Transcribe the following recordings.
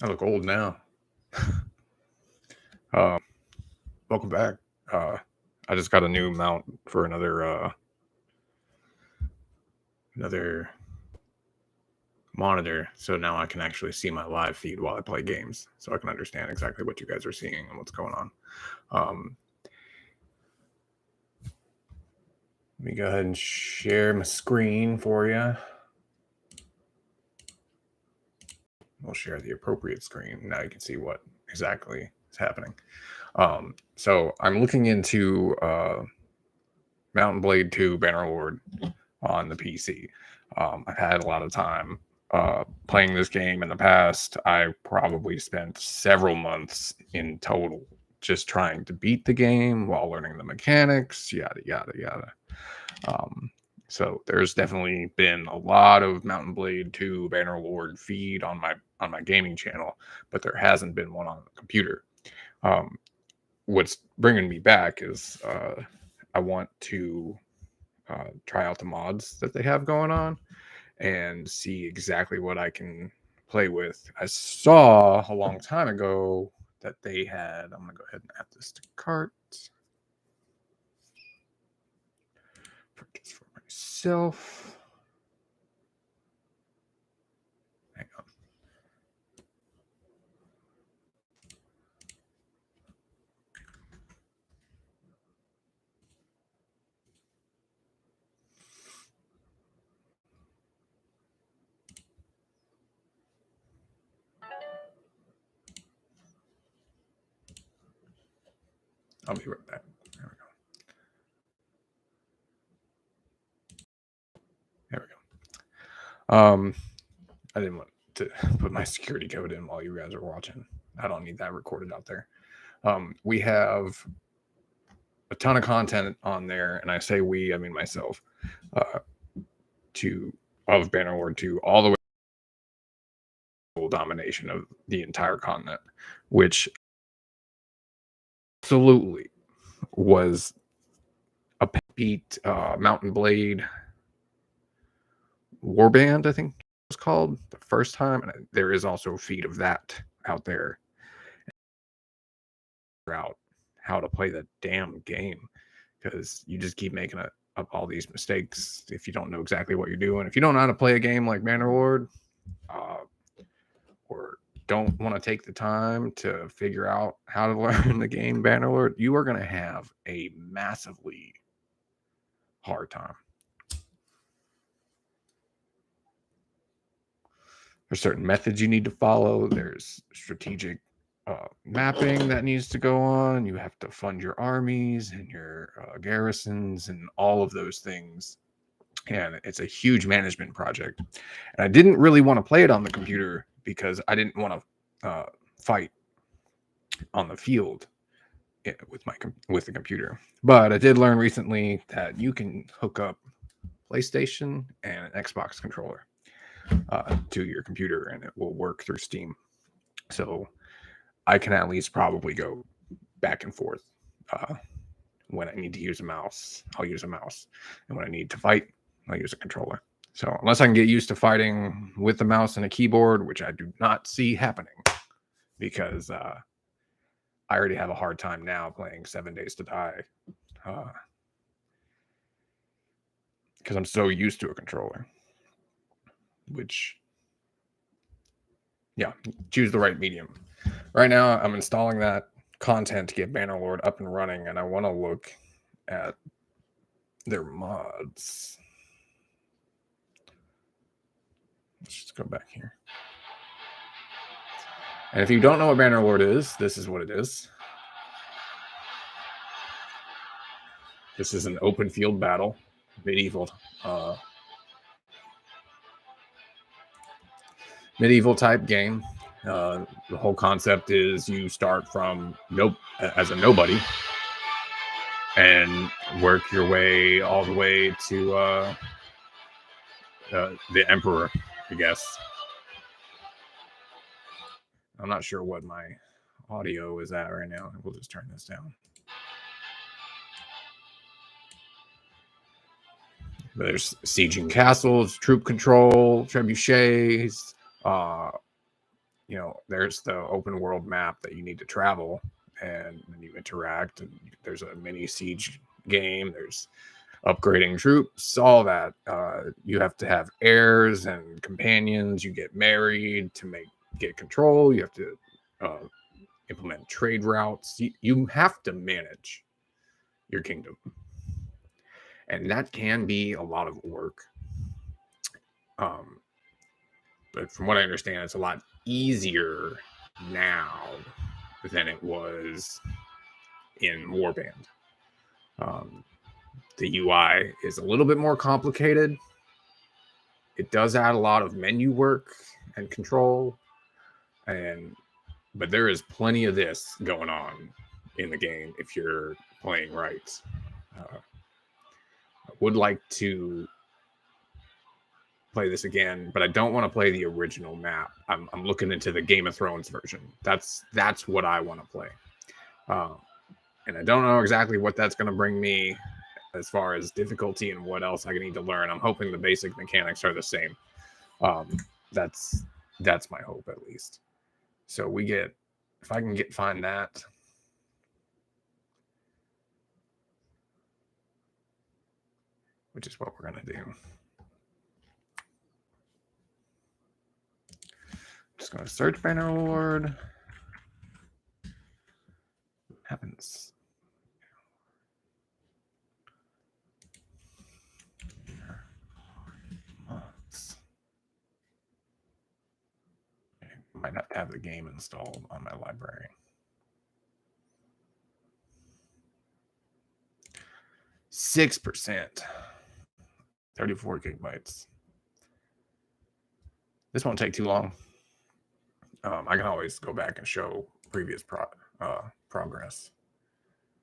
I look old now. Welcome back. I just got a new mount for another monitor, so now I can actually see my live feed while I play games, so I can understand exactly what you guys are seeing and what's going on. Let me go ahead and share my screen for you. We'll share the appropriate screen. Now you can see what exactly is happening. So I'm looking into Mountain Blade 2 Bannerlord on the PC. I've had a lot of time playing this game in the past. I probably spent several months in total just trying to beat the game while learning the mechanics, yada, yada, yada. So there's definitely been a lot of Mountain Blade 2 Bannerlord feed on my gaming channel, but there hasn't been one on the computer. What's bringing me back is I want to try out the mods that they have going on and see exactly what I can play with. I saw a long time ago that they had, I'm going to go ahead and add this to cart. Purchase for myself. Hang on. I'll be right back. There we go. There we go. I didn't want to put my security code in while you guys are watching. I don't need that recorded out there. We have a ton of content on there, and I say we, I mean myself, of Bannerlord 2 all the way to domination of the entire continent, which absolutely was a beat Mountain Blade Warband, I think it was called the first time, and there is also a feed of that out there. Out how to play the damn game because you just keep making up all these mistakes if you don't know exactly what you're doing. If you don't know how to play a game like Bannerlord, or don't want to take the time to figure out how to learn the game Bannerlord, you are going to have a massively hard time. There's certain methods you need to follow. There's strategic mapping that needs to go on. You have to fund your armies and your garrisons and all of those things. And it's a huge management project. And I didn't really want to play it on the computer because I didn't want to fight on the field with the computer. But I did learn recently that you can hook up PlayStation and an Xbox controller to your computer, and it will work through Steam. So I can at least probably go back and forth. When I need to use a mouse, I'll use a mouse, and when I need to fight, I'll use a controller. So unless I can get used to fighting with the mouse and a keyboard, which I do not see happening, because I already have a hard time now playing 7 Days to Die, because I'm so used to a controller. Which, yeah, choose the right medium. Right now, I'm installing that content to get Bannerlord up and running, and I want to look at their mods. Let's just go back here. And if you don't know what Bannerlord is, this is what it is. This is an open field battle, medieval type game. The whole concept is you start from as a nobody and work your way all the way to the emperor, I guess. I'm not sure what my audio is at right now. We'll just turn this down. There's sieging castles, troop control, trebuchets, there's the open world map that you need to travel, and then you interact, and there's a mini siege game. There's upgrading troops, all that. You have to have heirs and companions. You get married to get control. You have to implement trade routes. You have to manage your kingdom, and that can be a lot of work. But from what I understand, it's a lot easier now than it was in Warband. The UI is a little bit more complicated. It does add a lot of menu work and control, but there is plenty of this going on in the game if you're playing right. I would like to play this again, but I don't want to play the original map. I'm looking into the Game of Thrones version. That's what I want to play. And I don't know exactly what that's going to bring me as far as difficulty and what else I need to learn. I'm hoping the basic mechanics are the same. That's my hope, at least. So if I can find that. Which is what we're going to do. Just going to search bannerlord. Happens. I might have to have the game installed on my library. 6%. 34 gigabytes. This won't take too long. I can always go back and show previous progress.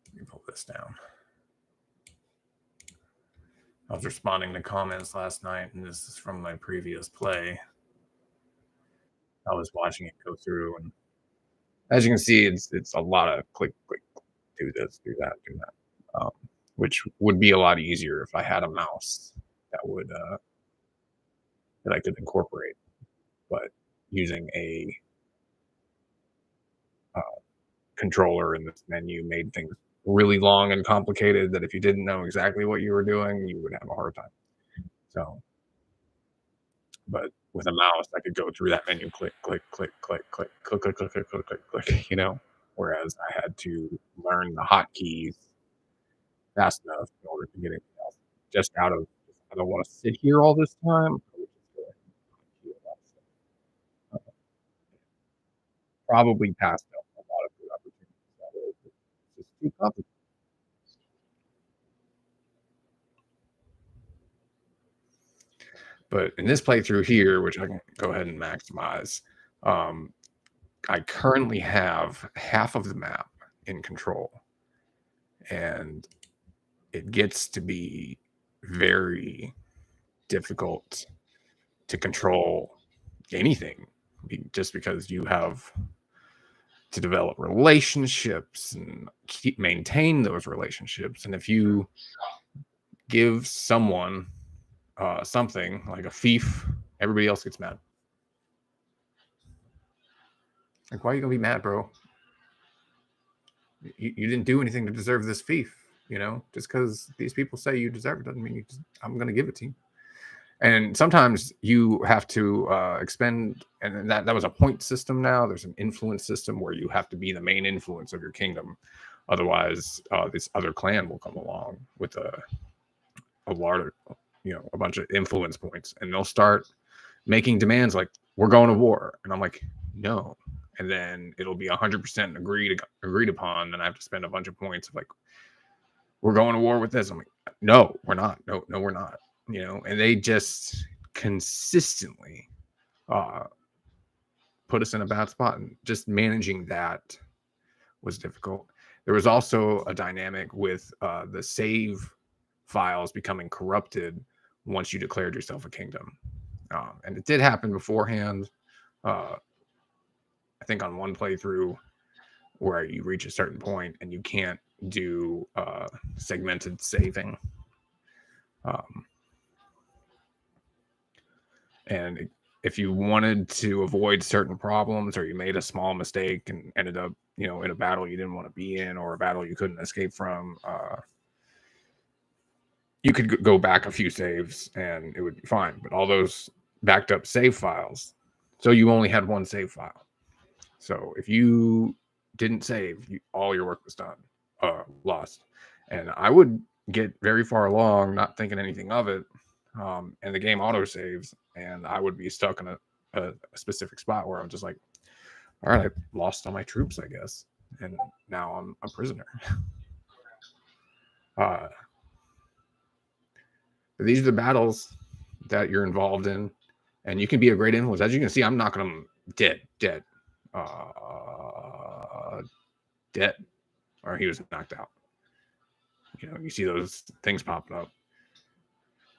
Let me pull this down. I was responding to comments last night, and this is from my previous play. I was watching it go through, and as you can see, it's a lot of click, do this, do that, which would be a lot easier if I had a mouse that I could incorporate. But using a controller in this menu made things really long and complicated that if you didn't know exactly what you were doing, you would have a hard time. So, but with a mouse, I could go through that menu, click, click, click, click, click, click, click, click, click, click, click, click, whereas I had to learn the hotkeys fast enough in order to get anything else. Just I don't want to sit here all this time. Probably passed up a lot of good opportunities. It's just too complicated. But in this playthrough here, which I can go ahead and maximize, I currently have half of the map in control. And it gets to be very difficult to control anything just because you have to develop relationships and maintain those relationships. And if you give someone something like a fief, everybody else gets mad. Like, why are you gonna be mad, bro? You didn't do anything to deserve this fief. Just because these people say you deserve it doesn't mean I'm gonna give it to you. And sometimes you have to expend, and that was a point system. Now there's an influence system where you have to be the main influence of your kingdom. Otherwise, this other clan will come along with a larger, a bunch of influence points, and they'll start making demands like, we're going to war. And I'm like, no. And then it'll be 100% agreed upon. Then I have to spend a bunch of points of like, we're going to war with this. I'm like, no, we're not. No, we're not. And they just consistently put us in a bad spot, and just managing that was difficult. There was also a dynamic with the save files becoming corrupted once you declared yourself a kingdom. And it did happen beforehand. I think on one playthrough where you reach a certain point and you can't do segmented saving. And if you wanted to avoid certain problems, or you made a small mistake and ended up, in a battle you didn't want to be in, or a battle you couldn't escape from, you could go back a few saves and it would be fine. But all those backed up save files, so you only had one save file. So if you didn't save, all your work was done, lost. And I would get very far along, not thinking anything of it, and the game auto saves, and I would be stuck in a specific spot where I'm just like, all right, I lost all my troops, I guess, and now I'm a prisoner. These are the battles that you're involved in, and you can be a great influence. As you can see, I'm knocking them dead, dead, or he was knocked out. You see those things popping up.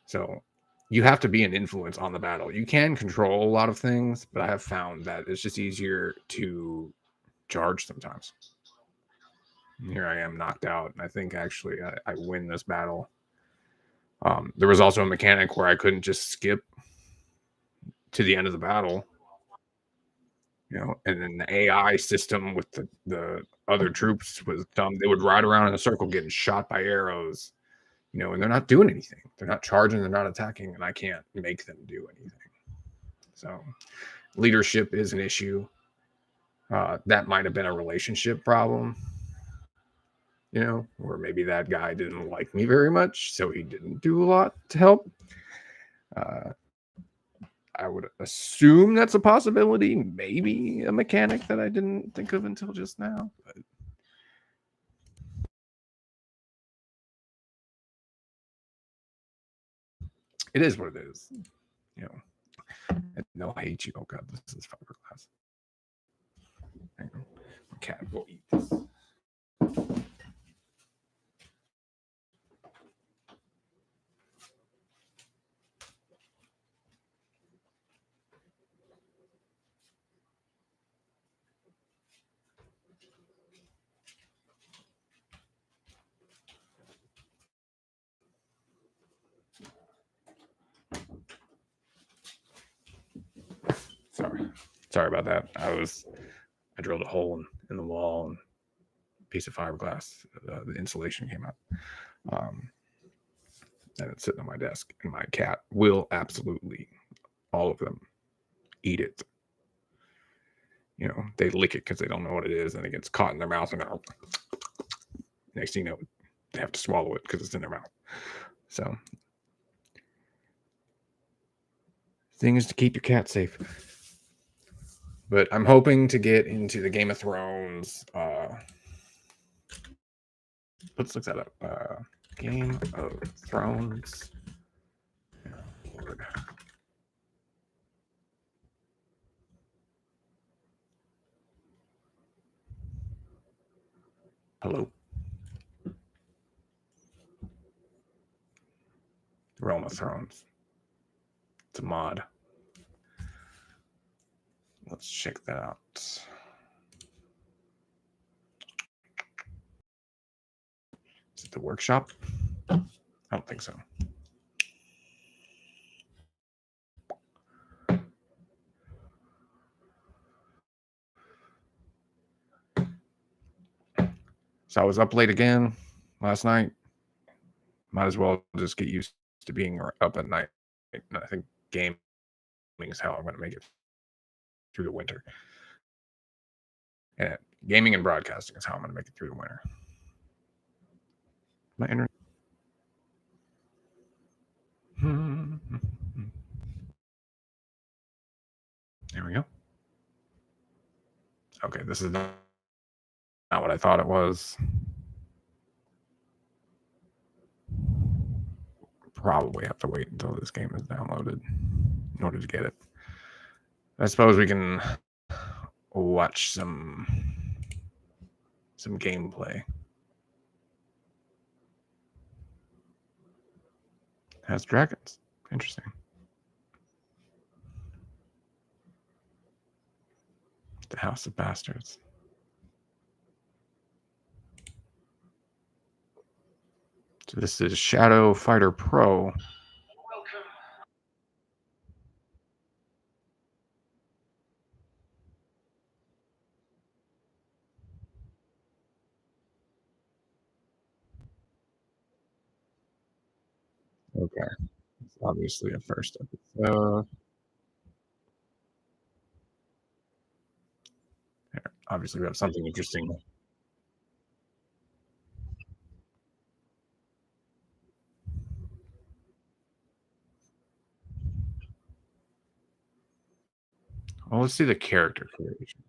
So you have to be an influence on the battle. You can control a lot of things, but I have found that it's just easier to charge sometimes. Here I am knocked out, and I think actually I win this battle. There was also a mechanic where I couldn't just skip to the end of the battle, and then the AI system with the other troops was dumb. They would ride around in a circle getting shot by arrows, and they're not doing anything. They're not charging, they're not attacking, and I can't make them do anything. So leadership is an issue. That might have been a relationship problem, or maybe that guy didn't like me very much, so he didn't do a lot to help. I would assume that's a possibility. Maybe a mechanic that I didn't think of until just now. But it is what it is. No, I hate you. Oh God, this is fiberglass. Hang on. My cat will eat this. Sorry about that. I drilled a hole in the wall, and a piece of fiberglass. The insulation came out. And it's sitting on my desk, and my cat will absolutely, all of them, eat it. They lick it because they don't know what it is, and it gets caught in their mouth, and next thing you know, they have to swallow it because it's in their mouth. So, things to keep your cat safe. But I'm hoping to get into the Game of Thrones. Let's look that up. Game of Thrones. Lord. Hello. Realm of Thrones. It's a mod. Let's check that out. Is it the workshop? I don't think so. So I was up late again last night. Might as well just get used to being up at night. I think gaming is how I'm going to make it through the winter. And gaming and broadcasting is how I'm going to make it through the winter. My internet. There we go. Okay, this is not what I thought it was. Probably have to wait until this game is downloaded in order to get it. I suppose we can watch some gameplay. Has dragons. Interesting. The House of Bastards. So this is Shadow Fighter Pro. Okay. It's obviously a first episode. Obviously, we have something interesting. Well, let's see the character creation.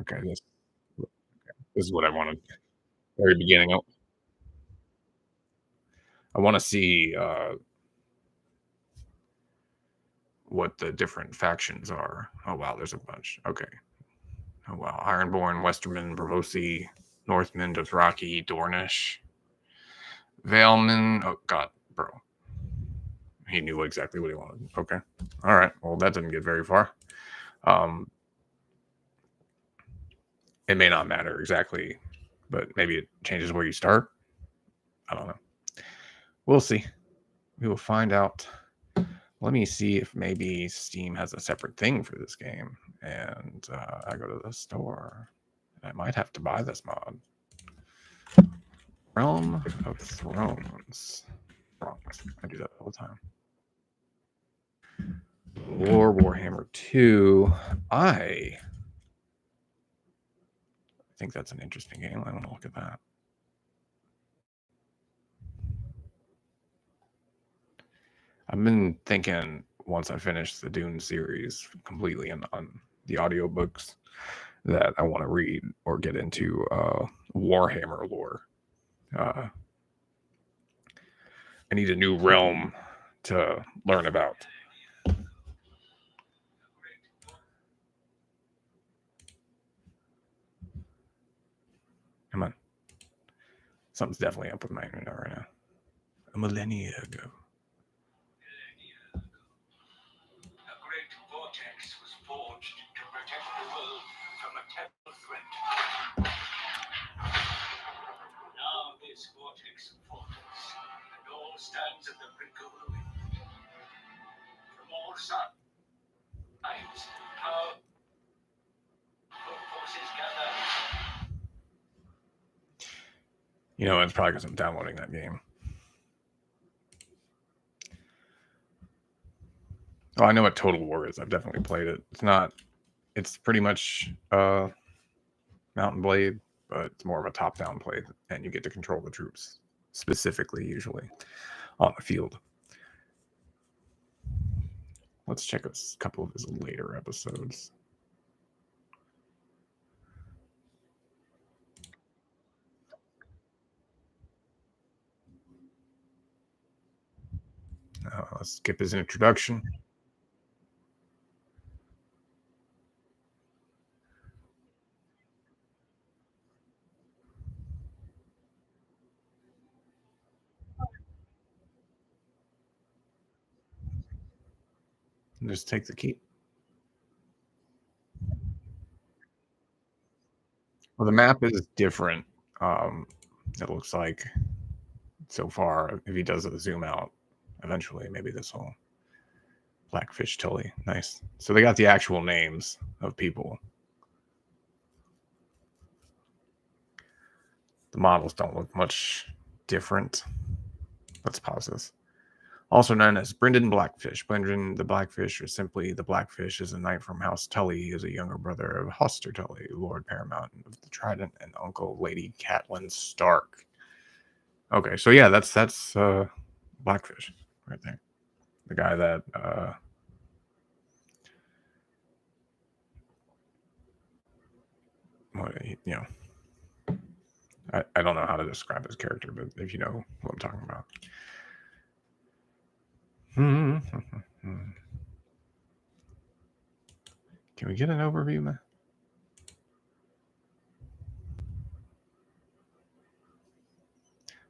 Okay, this is what I wanted. Very beginning. I want to see what the different factions are. Oh wow, there's a bunch. Okay. Oh wow, Ironborn, Westerman, Bravosi, Northman, Dothraki, Dornish, Valeman. Oh god, bro, he knew exactly what he wanted. Okay, all right. Well, that didn't get very far. Um, it may not matter exactly, but maybe it changes where you start. I don't know. We'll see. We will find out. Let me see if maybe Steam has a separate thing for this game. And I go to the store. I might have to buy this mod. Realm of Thrones. Wrong. I do that all the time. Warhammer 2. I think that's an interesting game. I want to look at that. I've been thinking once I finish the Dune series completely on the audiobooks that I want to read or get into Warhammer lore. Uh, I need a new realm to learn about. Come on. Something's definitely up with my internet right now. A millennia ago. A great vortex was forged to protect the world from a terrible threat. Now this vortex falters, and all stands at the brink of ruin. From all sides, powerful forces gather. You know, it's probably because I'm downloading that game. Oh, I know what Total War is. I've definitely played it. It's not. It's pretty much Mountain Blade, but it's more of a top-down play, and you get to control the troops specifically, usually on the field. Let's check a couple of his later episodes. Let's skip his introduction. And just take the key. Well, the map is different. It looks like so far. If he does a zoom out, eventually, maybe this will Blackfish Tully. Nice. So they got the actual names of people. The models don't look much different. Let's pause this. Also known as Brendan Blackfish. Brendan the Blackfish, or simply the Blackfish, is a knight from House Tully. He is a younger brother of Hoster Tully, Lord Paramount of the Trident, and uncle of Lady Catelyn Stark. Okay, so yeah, that's Blackfish right there. The guy that you know, I don't know how to describe his character, but if you know what I'm talking about. Can we get an overview, man?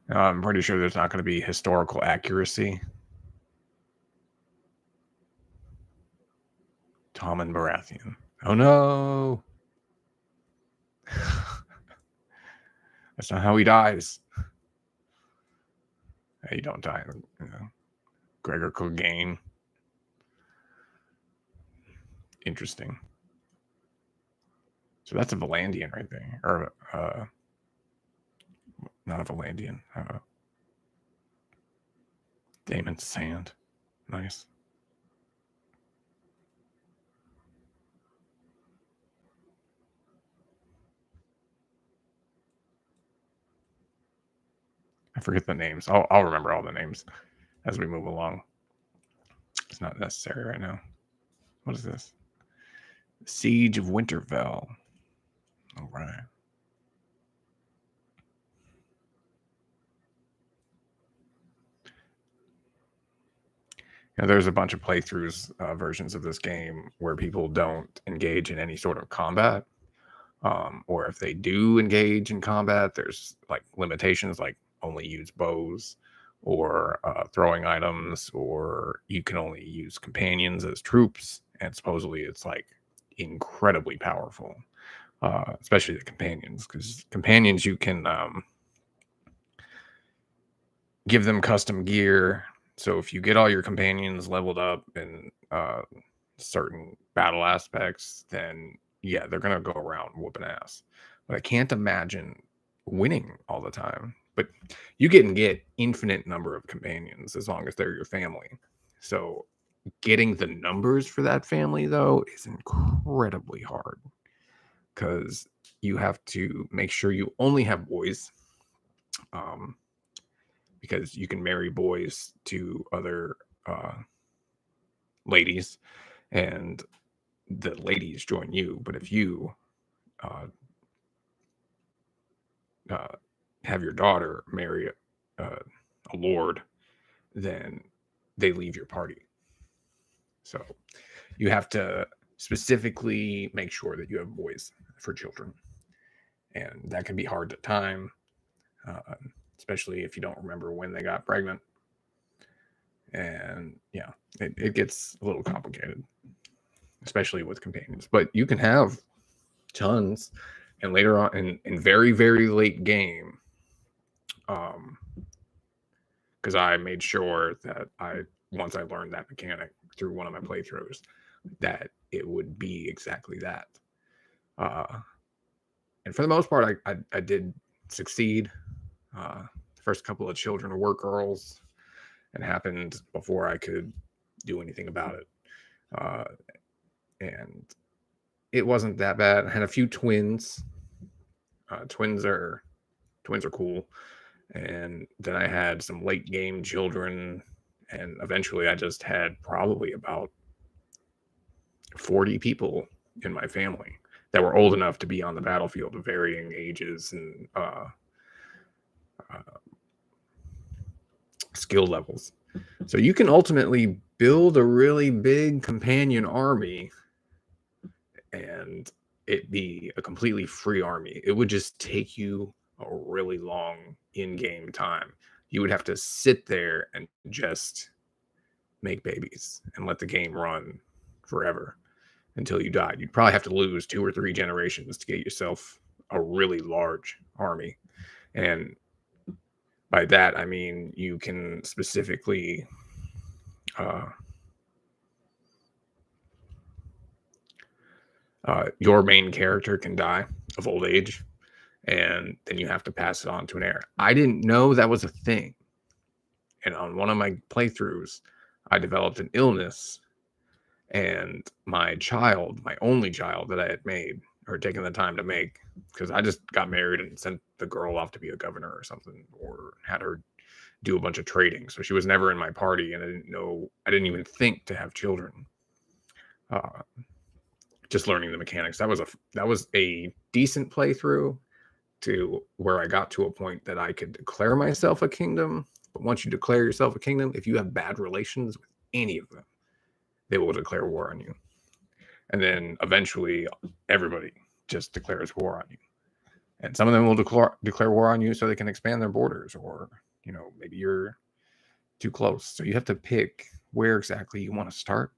I'm pretty sure there's not going to be historical accuracy. Tommen Baratheon. Oh no! That's not how he dies. You don't die. You know, Gregor Clegane. interesting. So that's a Valandian right there, or not a Valandian. Damon's Sand. Nice. I forget the names. I'll remember all the names as we move along. It's not necessary right now. What is this? Siege of Winterfell. All right. There's a bunch of playthroughs versions of this game where people don't engage in any sort of combat. Or if they do engage in combat, there's like limitations, like only use bows or throwing items, or you can only use companions as troops. And supposedly it's like incredibly powerful, especially the companions, because companions you can give them custom gear. So if you get all your companions leveled up in certain battle aspects, then yeah, they're gonna go around whooping ass. But I can't imagine winning all the time. But you can get infinite number of companions as long as they're your family. So getting the numbers for that family though is incredibly hard, because you have to make sure you only have boys. Because you can marry boys to other ladies, and the ladies join you. But if you uh, have your daughter marry a lord, then they leave your party. So you have to specifically make sure that you have boys for children, and that can be hard to time, especially if you don't remember when they got pregnant. And yeah, it gets a little complicated, especially with companions. But you can have tons, and later on in very, very late game, because I made sure that once I learned that mechanic through one of my playthroughs, that it would be exactly that. And for the most part, I did succeed. The first couple of children were girls, and happened before I could do anything about it. And it wasn't that bad. I had a few twins. Twins are cool. And then I had some late game children, and eventually I just had probably about 40 people in my family that were old enough to be on the battlefield of varying ages and skill levels. So you can ultimately build a really big companion army and it be a completely free army. It would just take you a really long in-game time. You would have to sit there and just make babies and let the game run forever until you died. You'd probably have to lose 2 or 3 generations to get yourself a really large army. And by that, I mean you can specifically your main character can die of old age, and then you have to pass it on to an heir. I didn't know that was a thing. And on one of my playthroughs, I developed an illness, and my child, my only child that I had made or taken the time to make, because I just got married and sent the girl off to be a governor or something, or had her do a bunch of trading. So she was never in my party, and I didn't even think to have children. Just learning the mechanics. That was a decent playthrough to where I got to a point that I could declare myself a kingdom. But once you declare yourself a kingdom, if you have bad relations with any of them, they will declare war on you. And then eventually everybody just declares war on you. And some of them will declare war on you so they can expand their borders, or maybe you're too close. So you have to pick where exactly you want to start.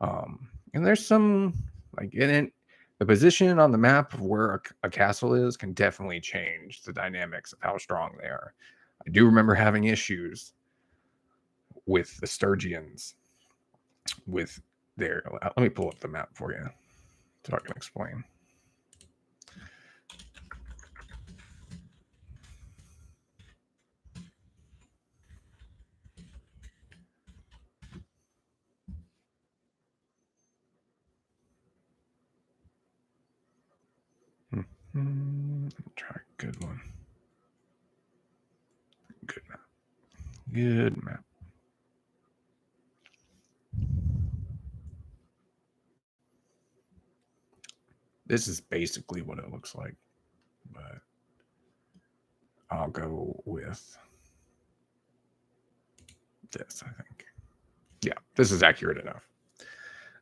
And there's some the position on the map of where a castle is can definitely change the dynamics of how strong they are. I do remember having issues with the Sturgians with there. Let me pull up the map for you so I can explain. Try a good one. Good map. Good map. This is basically what it looks like, but I'll go with this, I think. Yeah, this is accurate enough.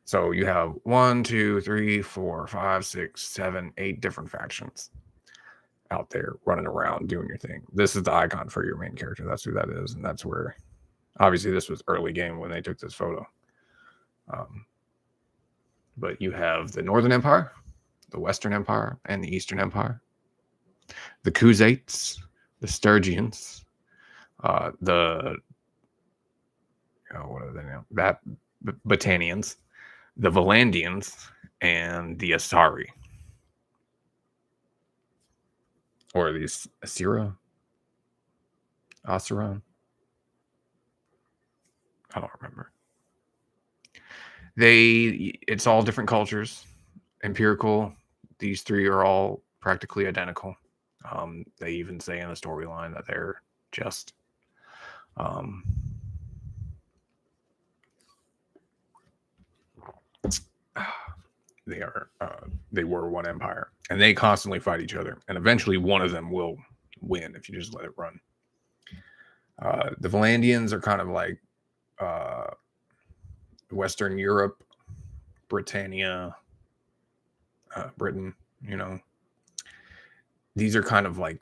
So you have 1, 2, 3, 4, 5, 6, 7, 8 different factions out there running around doing your thing. This is the icon for your main character. That's who that is. And that's where, obviously, this was early game when they took this photo. But you have the Northern Empire, the Western Empire, and the Eastern Empire. The Khuzaits, the Sturgians, the what are they now? That Battanians, the Valandians, and the Asari. Or these Asira? Asuran? I don't remember. It's all different cultures. Empirical. These three are all practically identical. They even say in the storyline that they're just they were one empire, and they constantly fight each other, and eventually one of them will win if you just let it run. The Valandians are kind of like Western Europe, Britannia, Britain. You know, these are kind of like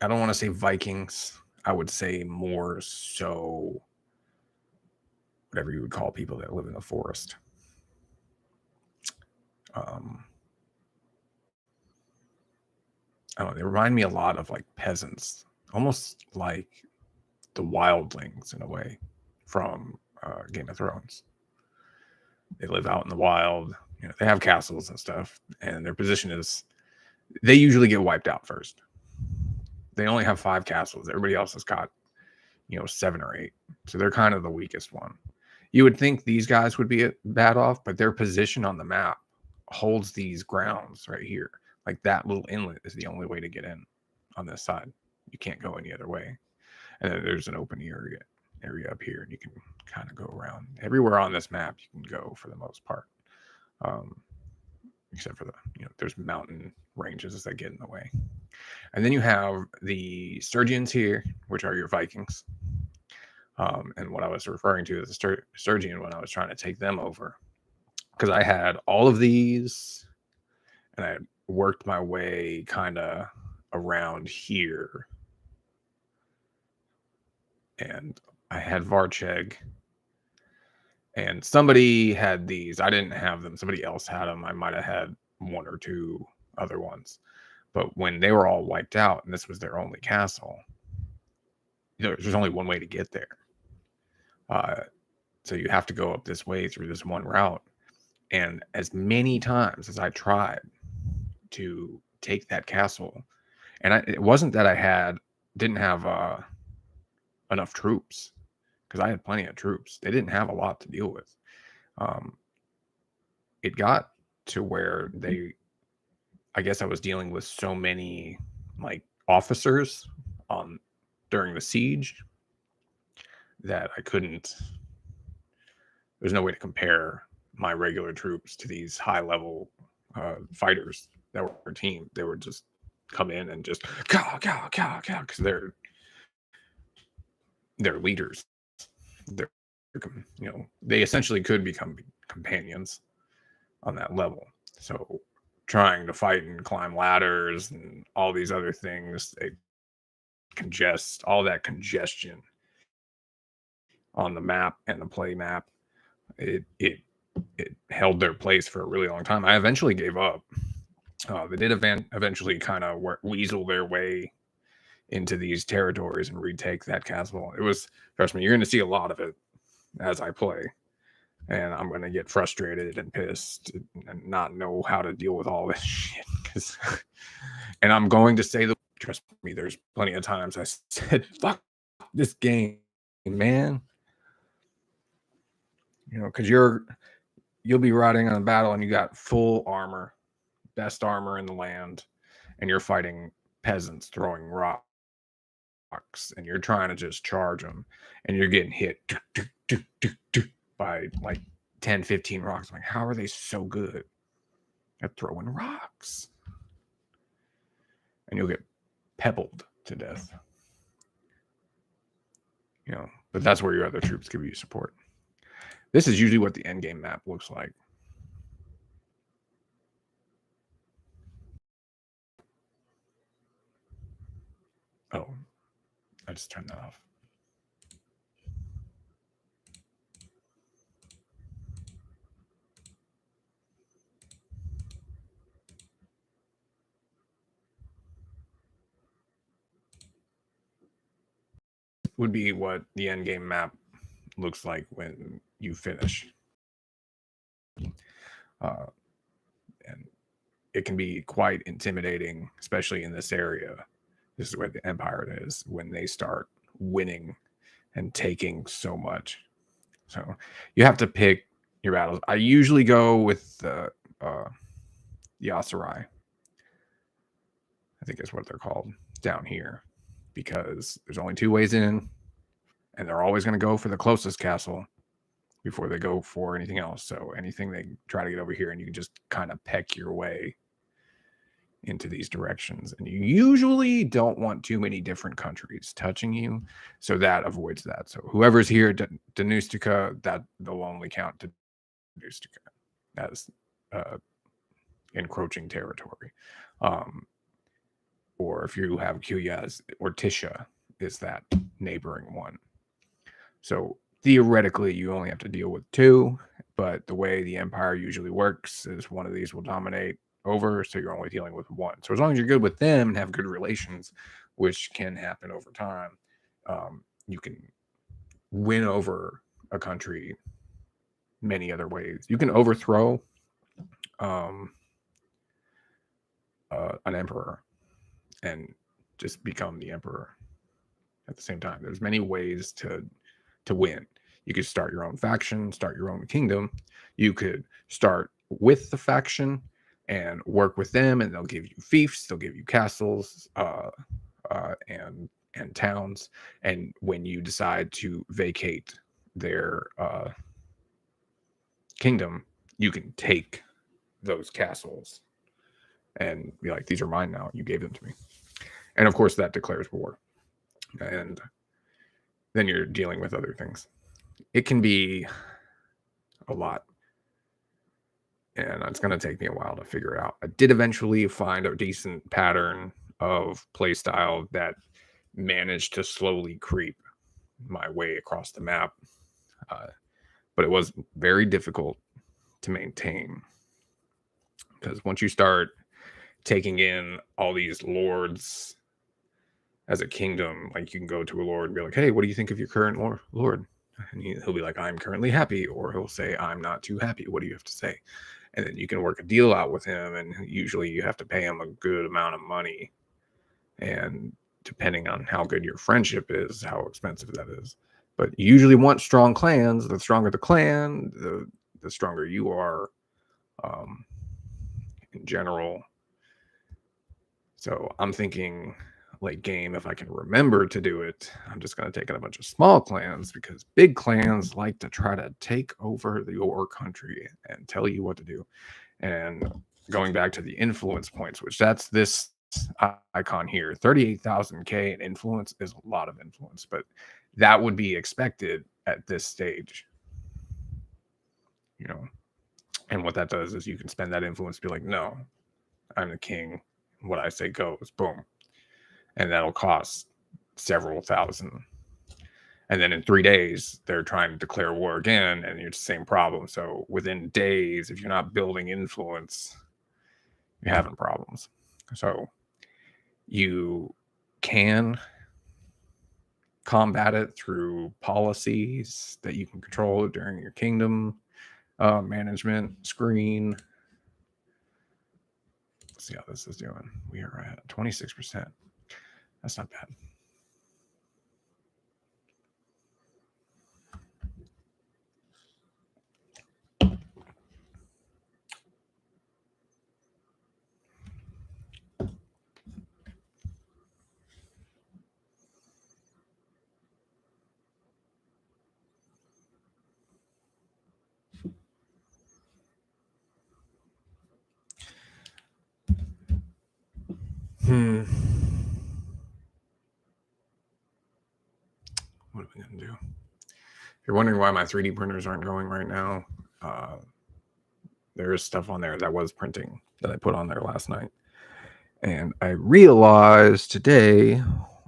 I don't want to say Vikings. I would say more so whatever you would call people that live in the forest. I don't know, they remind me a lot of like peasants, almost like the wildlings in a way from Game of Thrones. They live out in the wild. You know, they have castles and stuff, and their position is they usually get wiped out first. They only have 5 castles. Everybody else has got, 7 or 8. So they're kind of the weakest one. You would think these guys would be bad off, but their position on the map holds these grounds right here. Like that little inlet is the only way to get in on this side. You can't go any other way. And then there's an open area up here, and you can kind of go around. Everywhere on this map you can go for the most part. Except for there's mountain ranges that get in the way. And then you have the Sturgians here, which are your Vikings. And what I was referring to as the Sturgian when I was trying to take them over. Because I had all of these, and I worked my way kind of around here. And I had Varcheg. And somebody had these. I didn't have them. Somebody else had them. I might have had 1 or 2 other ones. But when they were all wiped out, and this was their only castle, there's only one way to get there. So you have to go up this way through this one route. And as many times as I tried to take that castle, and it wasn't that I didn't have enough troops, because I had plenty of troops. They didn't have a lot to deal with. It got to where I guess I was dealing with so many like officers during the siege that I couldn't. There's no way to compare my regular troops to these high level fighters that were our team. They would just come in and just because they're leaders. They essentially could become companions on that level. So trying to fight and climb ladders and all these other things, they all that congestion on the map and the play map. It held their place for a really long time. I eventually gave up. They did eventually kind of weasel their way into these territories and retake that castle. Trust me, you're going to see a lot of it as I play. and I'm going to get frustrated and pissed and not know how to deal with all this shit. And I'm going to say trust me, there's plenty of times I said, fuck this game, man. Because you'll be riding on a battle and you got full armor, best armor in the land, and you're fighting peasants throwing rocks, and you're trying to just charge them, and you're getting hit by like 10, 15 rocks. I'm like, how are they so good at throwing rocks? And you'll get pebbled to death. But that's where your other troops give you support. This is usually what the end game map looks like. Oh, I just turned that off. Would be what the end game map looks like when you finish. And it can be quite intimidating, especially in this area. This is where the Empire is, when they start winning and taking so much. So you have to pick your battles. I usually go with the Yasurai. I think that's what they're called down here, because there's only 2 ways in, and they're always going to go for the closest castle before they go for anything else. So anything they try to get over here, and you can just kind of peck your way into these directions. And you usually don't want too many different countries touching you, so that avoids that. So whoever's here, Danustica, that they'll only count Danustica as encroaching territory. Or if you have Kuyaz, Ortisha is that neighboring one. So theoretically, you only have to deal with 2, but the way the Empire usually works is one of these will dominate over, so you're only dealing with 1. So as long as you're good with them and have good relations, which can happen over time, you can win over a country many other ways. You can overthrow an emperor and just become the emperor at the same time. There's many ways to win. You could start your own faction, start your own kingdom. You could start with the faction and work with them, and they'll give you fiefs, they'll give you castles, and towns. And when you decide to vacate their kingdom, you can take those castles and be like, these are mine now. You gave them to me. And of course, that declares war. And then you're dealing with other things. It can be a lot. And it's going to take me a while to figure it out. I did eventually find a decent pattern of playstyle that managed to slowly creep my way across the map. But it was very difficult to maintain. Because once you start taking in all these lords as a kingdom, like you can go to a lord and be like, hey, what do you think of your current lord? And he'll be like, I'm currently happy. Or he'll say, I'm not too happy. What do you have to say? And then you can work a deal out with him. And usually you have to pay him a good amount of money. And depending on how good your friendship is, how expensive that is. But you usually want strong clans. The stronger the clan, the stronger you are in general. So I'm thinking late game, if I can remember to do it, I'm just going to take in a bunch of small clans, because big clans like to try to take over your country and tell you what to do. And going back to the influence points, which that's this icon here, 38,000K in influence is a lot of influence, but that would be expected at this stage. And what that does is you can spend that influence to be like, no, I'm the king. What I say goes, boom. And that'll cost several thousand. And then in 3 days, they're trying to declare war again, and it's the same problem. So within days, if you're not building influence, you're having problems. So you can combat it through policies that you can control during your kingdom. management screen. Let's see how this is doing. We are at 26%. That's not bad. What are we going to do? If you're wondering why my 3D printers aren't going right now, there is stuff on there that was printing that I put on there last night. And I realized today,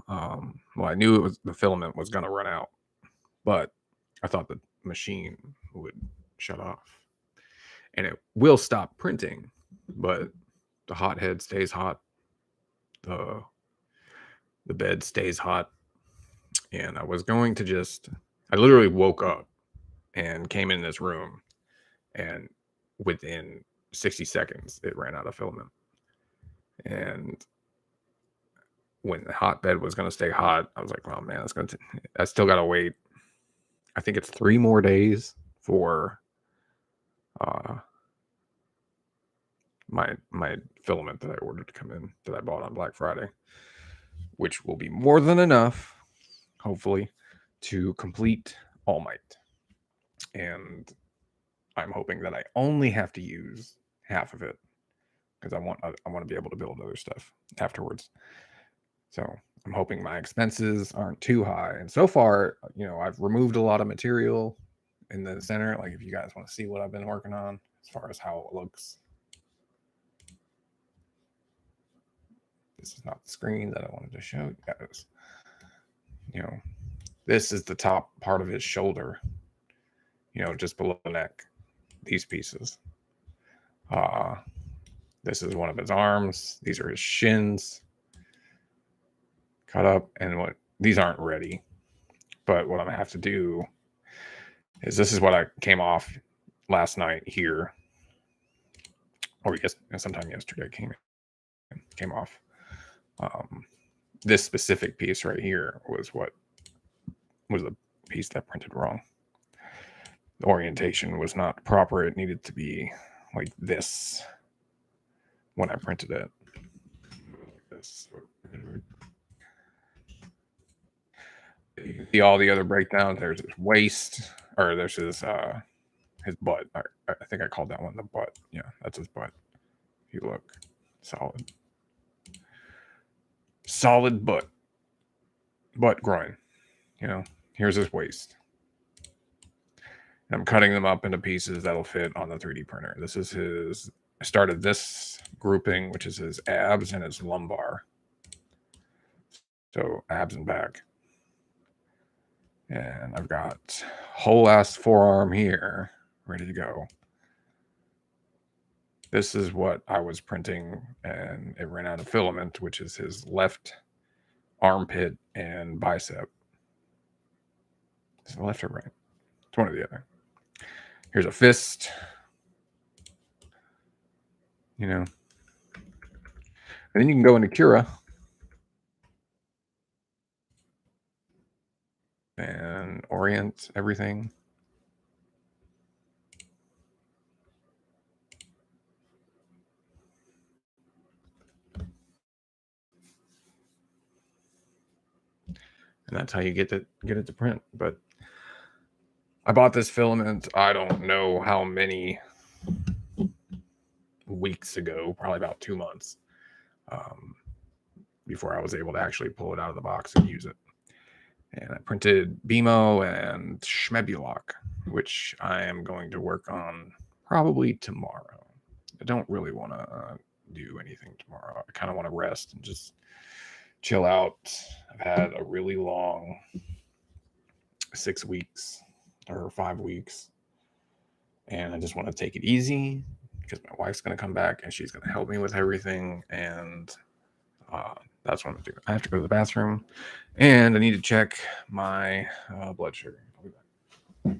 well, I knew the filament was going to run out, but I thought the machine would shut off. And it will stop printing, but the hot head stays hot. The bed stays hot. And I was going to I literally woke up and came in this room, and within 60 seconds, it ran out of filament. And when the hot bed was going to stay hot, I was like, oh man, I still got to wait. I think it's 3 more days for my filament that I ordered to come in, that I bought on Black Friday, which will be more than enough, hopefully, to complete All Might. And I'm hoping that I only have to use half of it, because I want to be able to build other stuff afterwards. So I'm hoping my expenses aren't too high. And so far, I've removed a lot of material in the center. Like, if you guys want to see what I've been working on as far as how it looks. This is not the screen that I wanted to show you guys. This is the top part of his shoulder, just below the neck, these pieces. This is one of his arms. These are his shins cut up, and these aren't ready. But what I'm gonna have to do is, this is what I came off last night here, or sometime yesterday came off. This specific piece right here was the piece that printed wrong. The orientation was not proper. It needed to be like this when I printed it. You can see all the other breakdowns. There's his waist, or there's his butt. I think I called that one the butt. Yeah, that's his butt. If you look, solid butt groin. Here's his waist. And I'm cutting them up into pieces that'll fit on the 3D printer. This is I started this grouping, which is his abs and his lumbar. So abs and back. And I've got whole ass forearm here, ready to go. This is what I was printing, and it ran out of filament, which is his left armpit and bicep. Is it left or right? It's one or the other. Here's a fist. And then you can go into Cura and orient everything. And that's how you get it to print. But I bought this filament, I don't know how many weeks ago, probably about 2 months, before I was able to actually pull it out of the box and use it. And I printed BMO and Schmebulok, which I am going to work on probably tomorrow. I don't really want to do anything tomorrow. I kind of want to rest and just chill out. I've had a really long 6 weeks or 5 weeks, and I just want to take it easy, because my wife's going to come back and she's going to help me with everything. And that's what I'm going to do. I have to go to the bathroom, and I need to check my blood sugar. I'll be back.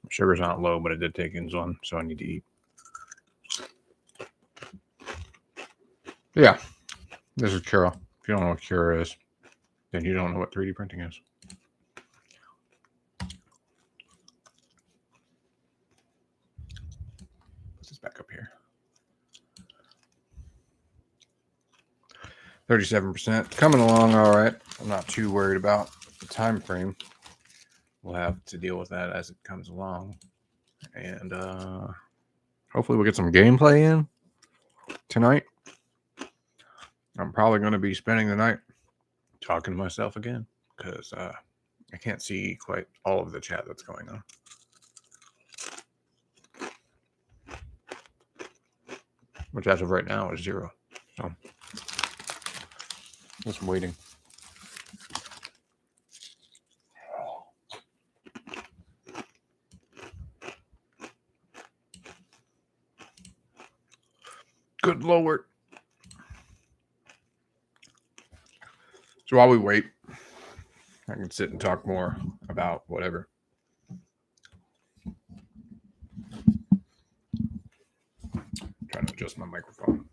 Sugar's not low, but it did take insulin, so I need to eat. Yeah, this is Cura. If you don't know what Cura is, then you don't know what 3D printing is. Put this back up here. 37%. Coming along all right. I'm not too worried about the time frame. We'll have to deal with that as it comes along. And hopefully we'll get some gameplay in tonight. I'm probably going to be spending the night talking to myself again because I can't see quite all of the chat that's going on. Which as of right now is 0. So just waiting. Good Lord. So while we wait, I can sit and talk more about whatever. I'm trying to adjust my microphone.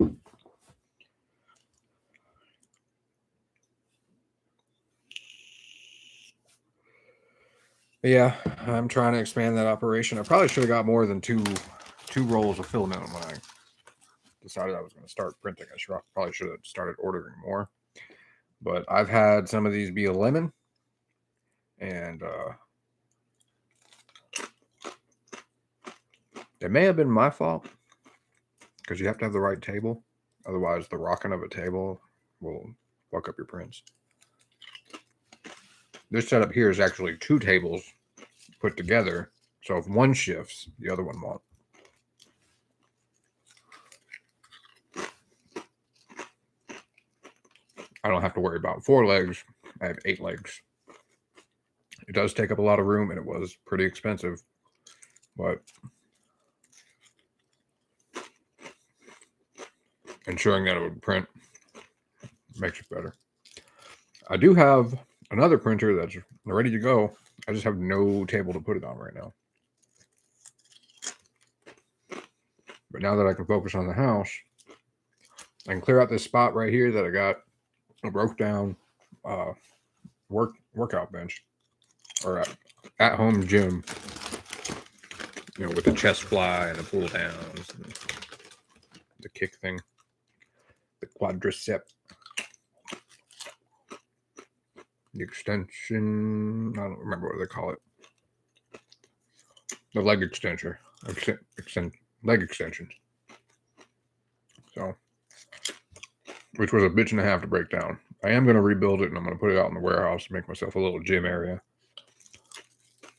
Yeah, I'm trying to expand that operation. I probably should have got more than two rolls of filament when I decided I was going to start printing. I probably should have started ordering more. But I've had some of these be a lemon, and it may have been my fault because you have to have the right table. Otherwise, the rocking of a table will fuck up your prints. This setup here is actually 2 tables put together. So if one shifts, the other one won't. I don't have to worry about 4 legs. I have 8 legs. It does take up a lot of room, and it was pretty expensive. But ensuring that it would print makes it better. I do have another printer that's ready to go. I just have no table to put it on right now. But now that I can focus on the house, I can clear out this spot right here that I got a broke down workout bench or at home gym, you know, with the chest fly and the pull downs and the kick thing, the quadricep, the extension. I don't remember what they call it. The leg extension, leg extensions. So, which was a bitch and a half to break down. I am going to rebuild it, and I'm going to put it out in the warehouse to make myself a little gym area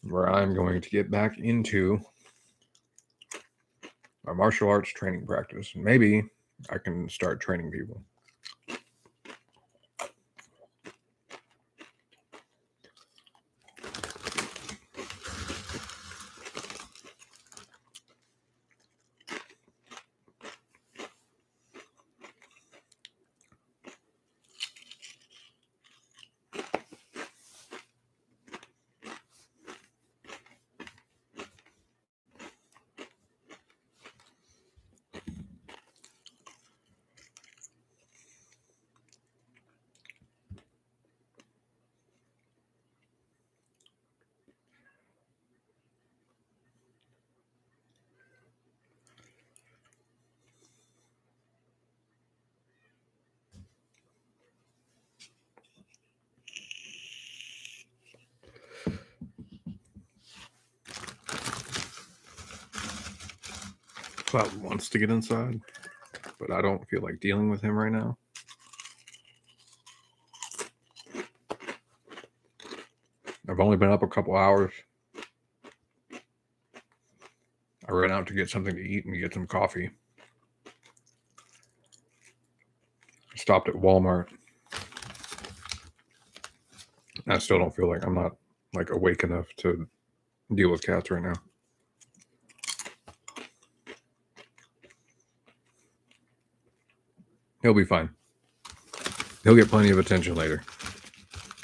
where I'm going to get back into my martial arts training practice. Maybe I can start training people. Cloud wants to get inside, but I don't feel like dealing with him right now. I've only been up a couple hours. I ran out to get something to eat and get some coffee. I stopped at Walmart. I still don't feel like I'm not like awake enough to deal with cats right now. He'll be fine. He'll get plenty of attention later.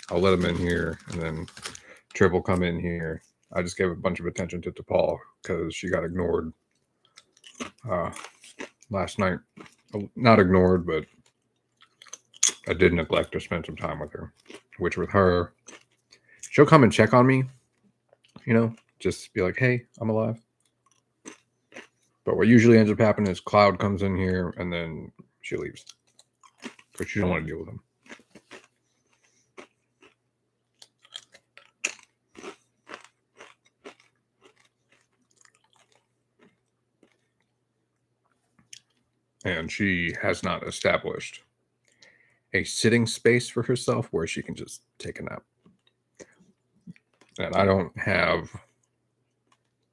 I'll let him in here, and then Trip will come in here. I just gave a bunch of attention to T'Pol because she got ignored last night. Not ignored, but I did neglect to spend some time with her. Which with her, she'll come and check on me, just be like, hey, I'm alive. But what usually ends up happening is Cloud comes in here and then she leaves because she doesn't want to deal with him. And she has not established a sitting space for herself where she can just take a nap. And I don't have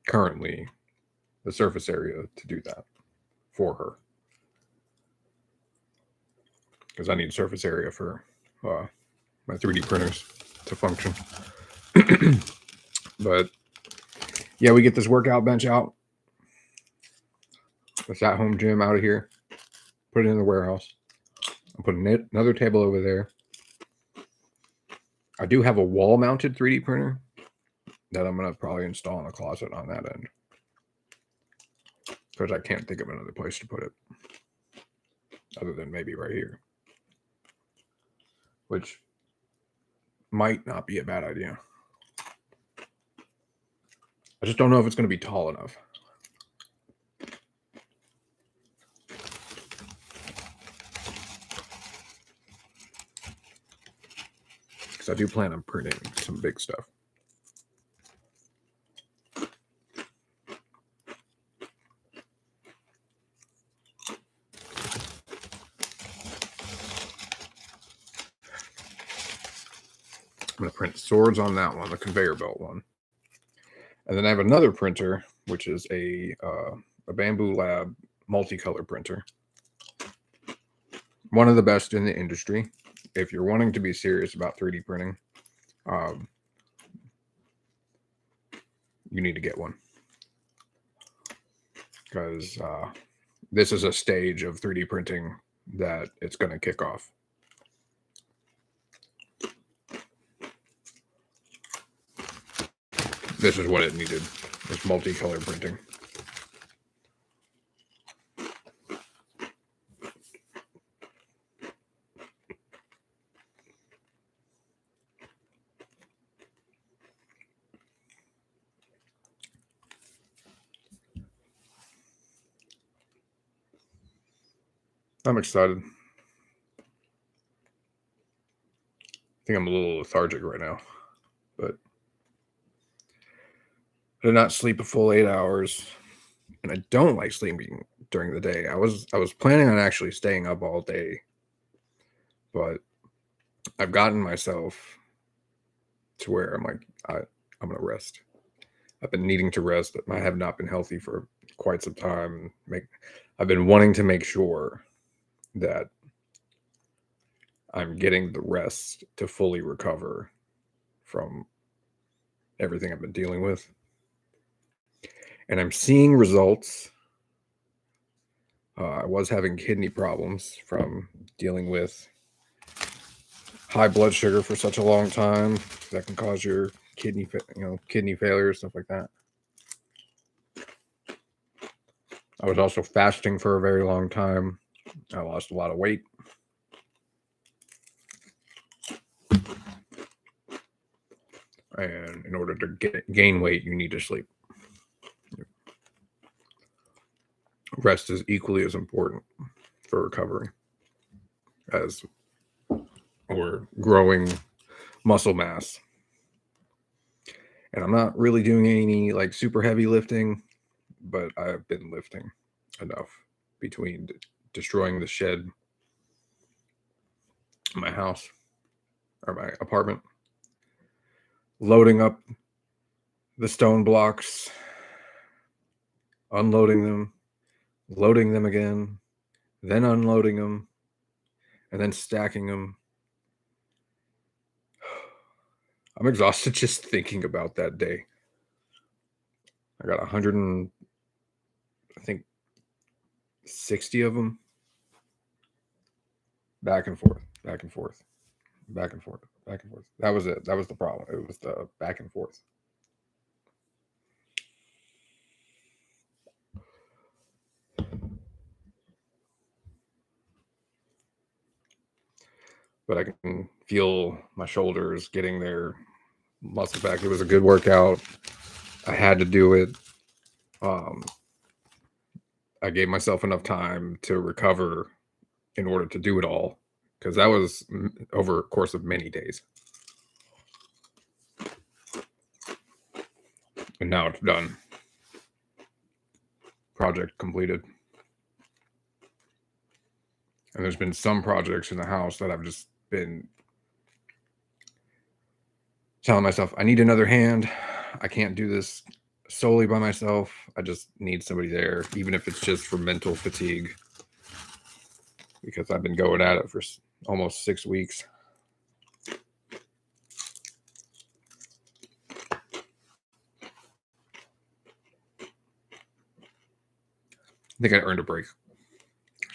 currently the surface area to do that for her. Because I need surface area for my 3D printers to function. But yeah, we get this workout bench out. This at-home gym out of here. Put it in the warehouse. I'm putting another table over there. I do have a wall-mounted 3D printer that I'm going to probably install in a closet on that end. Because I can't think of another place to put it. Other than maybe right here. Which might not be a bad idea. I just don't know if it's going to be tall enough. Because I do plan on printing some big stuff. I'm going to print swords on that one, the conveyor belt one. And then I have another printer, which is a Bamboo Lab multicolor printer. One of the best in the industry. If you're wanting to be serious about 3D printing, you need to get one. Because this is a stage of 3D printing that it's going to kick off. This is what it needed, this multicolor printing. I'm excited. I think I'm a little lethargic right now, but I did not sleep a full 8 hours, and I don't like sleeping during the day. I was planning on actually staying up all day, but I've gotten myself to where I'm like, I'm gonna rest. I've been needing to rest. I have not been healthy for quite some time. I've been wanting to make sure that I'm getting the rest to fully recover from everything I've been dealing with. And I'm seeing results. I was having kidney problems from dealing with high blood sugar for such a long time. That can cause your kidney failure, stuff like that. I was also fasting for a very long time. I lost a lot of weight. And in order to gain weight, you need to sleep. Rest is equally as important for recovery as or growing muscle mass. And I'm not really doing any like super heavy lifting, but I've been lifting enough between destroying the shed, my house, or my apartment, loading up the stone blocks, unloading them, loading them again, then unloading them, and then stacking them. I'm exhausted just thinking about that day. I got 100 and I think 60 of them. Back and forth, back and forth, back and forth, back and forth. That was it. That was the problem. It was the back and forth. But I can feel my shoulders getting their muscle back. It was a good workout. I had to do it. I gave myself enough time to recover in order to do it all, because that was over a course of many days. And now it's done. Project completed. And there's been some projects in the house that I've just been telling myself, I need another hand. I can't do this solely by myself. I just need somebody there, even if it's just for mental fatigue, because I've been going at it for almost 6 weeks. I think I earned a break.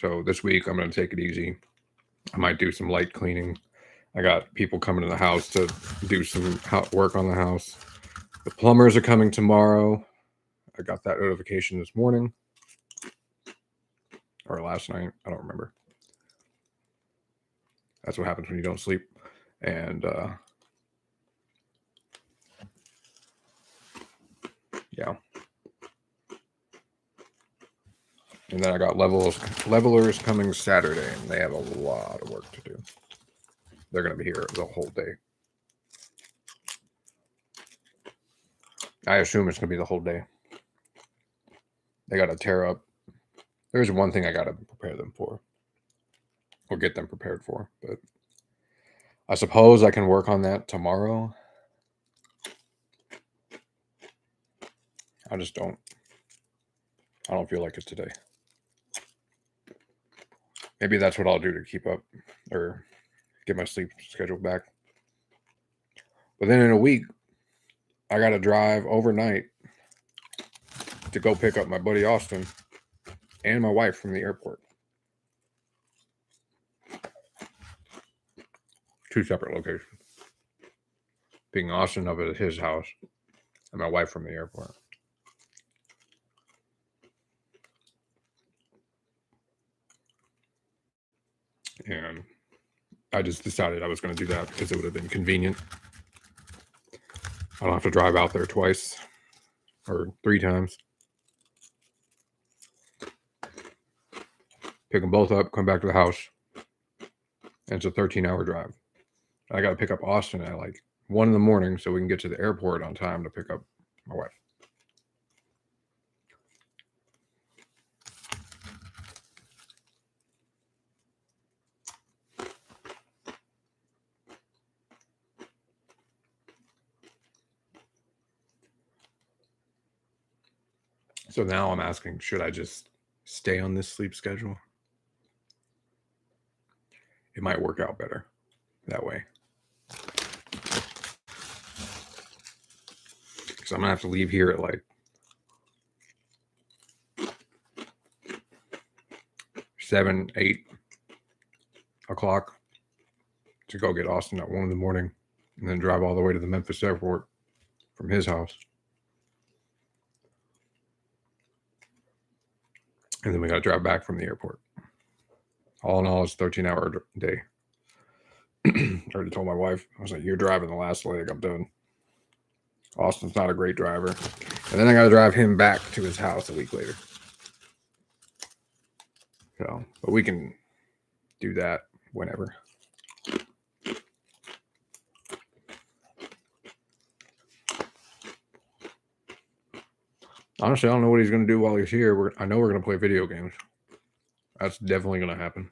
So this week I'm going to take it easy. I might do some light cleaning. I got people coming to the house to do some work on the house. The plumbers are coming tomorrow. I got that notification this morning or last night. I don't remember. That's what happens when you don't sleep. And yeah. And then I got levelers coming Saturday, and they have a lot of work to do. They're going to be here the whole day. I assume it's going to be the whole day. They got to tear up. There's one thing I got to prepare them for, or get them prepared for. But I suppose I can work on that tomorrow. I don't feel like it today. Maybe that's what I'll do to keep up or get my sleep schedule back. But then in a week, I got to drive overnight to go pick up my buddy Austin and my wife from the airport. 2 separate locations. Picking Austin up at his house and my wife from the airport. And I just decided I was going to do that because it would have been convenient. I don't have to drive out there twice or 3 times. Pick them both up, come back to the house. And it's a 13-hour drive. I got to pick up Austin at like 1 in the morning so we can get to the airport on time to pick up my wife. So now I'm asking, should I just stay on this sleep schedule? It might work out better that way. Because I'm going to have to leave here at like 7, 8 o'clock to go get Austin at 1 in the morning and then drive all the way to the Memphis airport from his house. And then we got to drive back from the airport. All in all, it's a 13-hour day. I already told my wife, I was like, you're driving the last leg, I'm done. Austin's not a great driver. And then I got to drive him back to his house a week later. So, but we can do that whenever. Honestly, I don't know what he's going to do while he's here. I know we're going to play video games. That's definitely going to happen.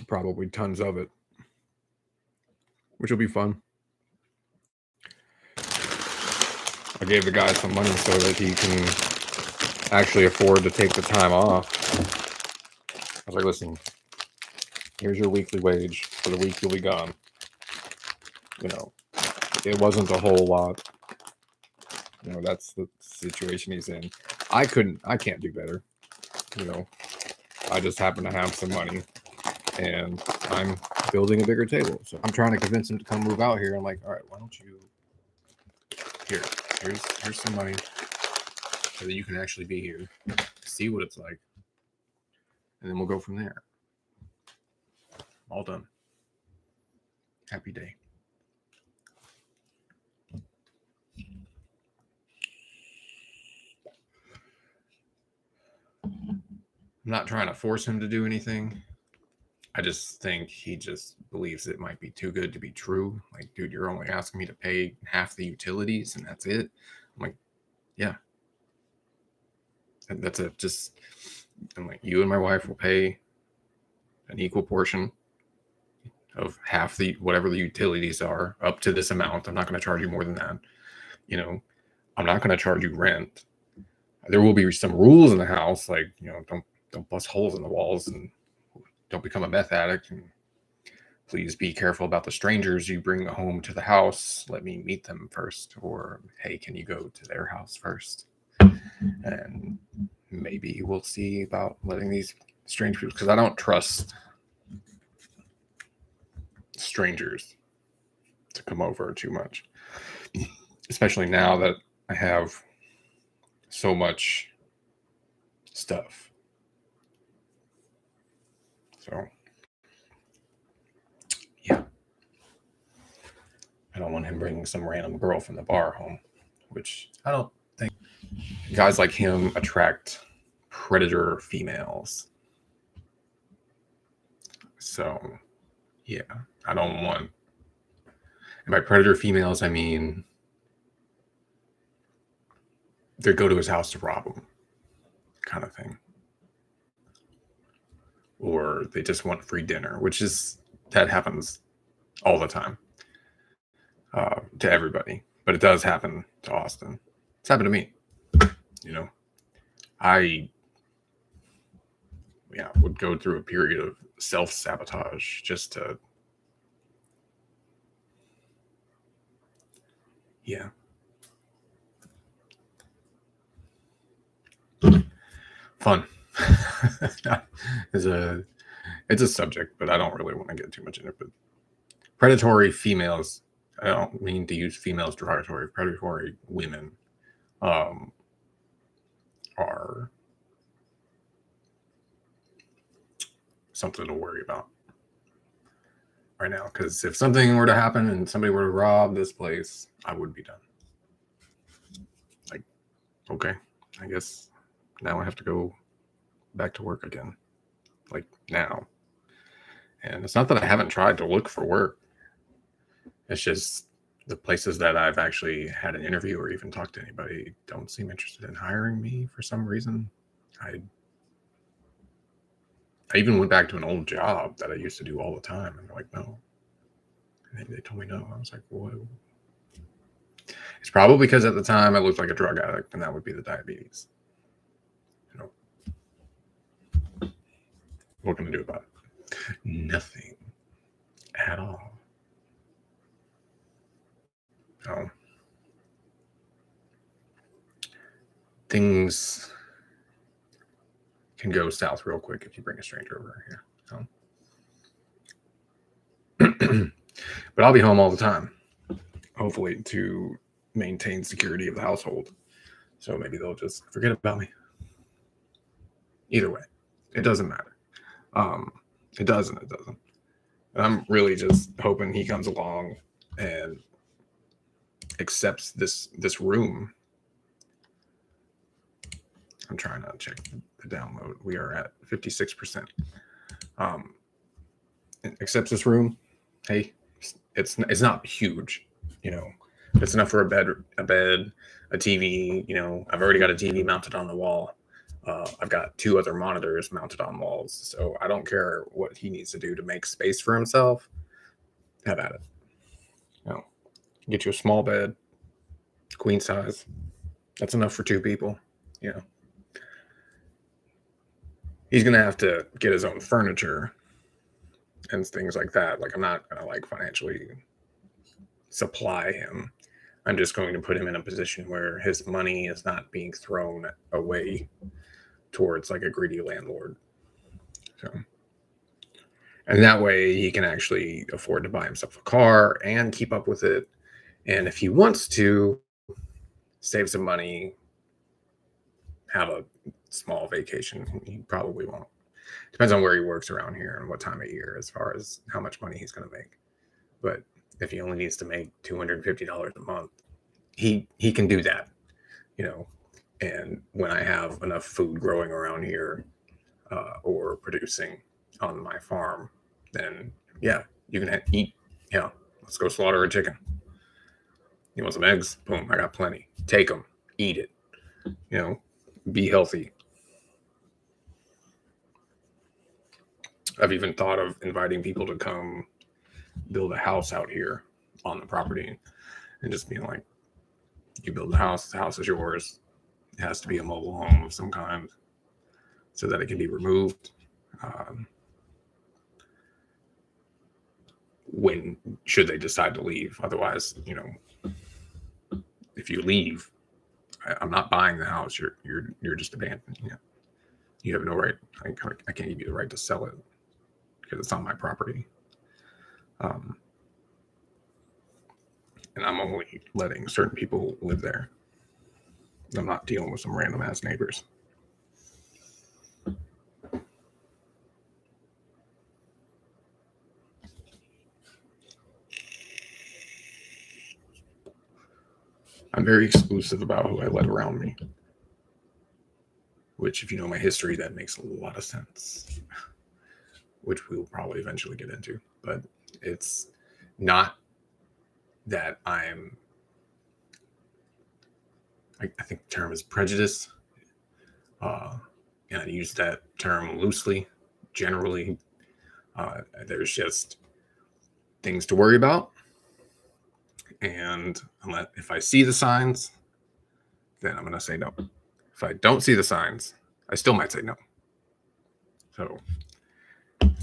Probably tons of it, which will be fun. I gave the guy some money so that he can actually afford to take the time off. I was like, listen, here's your weekly wage for the week you'll be gone. You know, it wasn't a whole lot. You know, that's the situation he's in. I can't do better. You know, I just happen to have some money and I'm building a bigger table. So I'm trying to convince him to come move out here. I'm like, all right, why don't you, here's some money so that you can actually be here, see what it's like. And then we'll go from there. All done. Happy day. I'm not trying to force him to do anything. I just think he just believes it might be too good to be true. Like, dude, you're only asking me to pay half the utilities and that's it. I'm like, yeah. And that's it. Just, I'm like, you and my wife will pay an equal portion of half the whatever the utilities are up to this amount. I'm not going to charge you more than that. You know, I'm not going to charge you rent. There will be some rules in the house, like, you know, don't bust holes in the walls and don't become a meth addict, and please be careful about the strangers you bring home to the house. Let me meet them first, or hey, can you go to their house first? And maybe we'll see about letting these strange people, because I don't trust strangers to come over too much, especially now that I have so much stuff. So yeah, I don't want him bringing some random girl from the bar home, which I don't think guys like him attract predator females. So yeah, I don't want, and by predator females I mean they go to his house to rob him, kind of thing, or they just want free dinner, which is, that happens all the time to everybody, but it does happen to Austin. It's happened to me. You know, I would go through a period of self-sabotage just to fun. It's a subject, but I don't really want to get too much in it. But predatory females, I don't mean to use females derogatory. Predatory women are something to worry about right now. Because if something were to happen and somebody were to rob this place, I would be done. Like, okay, I guess now I have to go back to work again. Like now. And it's not that I haven't tried to look for work. It's just the places that I've actually had an interview or even talked to anybody don't seem interested in hiring me for some reason. I even went back to an old job that I used to do all the time, and they're like, no. And they told me no. I was like, whoa. It's probably because at the time I looked like a drug addict, and that would be the diabetes. You know, what can I do about it? Nothing at all. Oh. Things can go south real quick if you bring a stranger over here. But I'll be home all the time, hopefully to maintain security of the household. So maybe they'll just forget about me. Either way, it doesn't matter. It doesn't. And I'm really just hoping he comes along and accepts this room. I'm trying to check the download. We are at 56%. Accepts this room. Hey, it's not huge. You know, it's enough for a TV. You know, I've already got a TV mounted on the wall. I've got 2 other monitors mounted on walls, so I don't care what he needs to do to make space for himself. Have at it. You know, get you a small bed, queen size. That's enough for 2 people. You know, he's gonna have to get his own furniture and things like that. Like, I'm not gonna like financially supply him. I'm just going to put him in a position where his money is not being thrown away towards like a greedy landlord. So, and that way he can actually afford to buy himself a car and keep up with it. And if he wants to save some money, have a small vacation, he probably won't. Depends on where he works around here and what time of year as far as how much money he's going to make. But if he only needs to make $250 a month, he can do that, you know. And when I have enough food growing around here or producing on my farm, then yeah, you can eat. Yeah, let's go slaughter a chicken. You want some eggs? Boom, I got plenty. Take them, eat it. You know, be healthy. I've even thought of inviting people to come build a house out here on the property and just being like, you build the house is yours. It has to be a mobile home of some kind so that it can be removed when should they decide to leave. Otherwise, you know, if you leave, I'm not buying the house. You're just abandoning it. You have no right. I can't give you the right to sell it because it's on my property. And I'm only letting certain people live there. I'm not dealing with some random ass neighbors. I'm very exclusive about who I let around me. Which, if you know my history, that makes a lot of sense. Which we will probably eventually get into. But it's not that I think the term is prejudice. And I use that term loosely. Generally, there's just things to worry about. And if I see the signs, then I'm going to say no. If I don't see the signs, I still might say no. So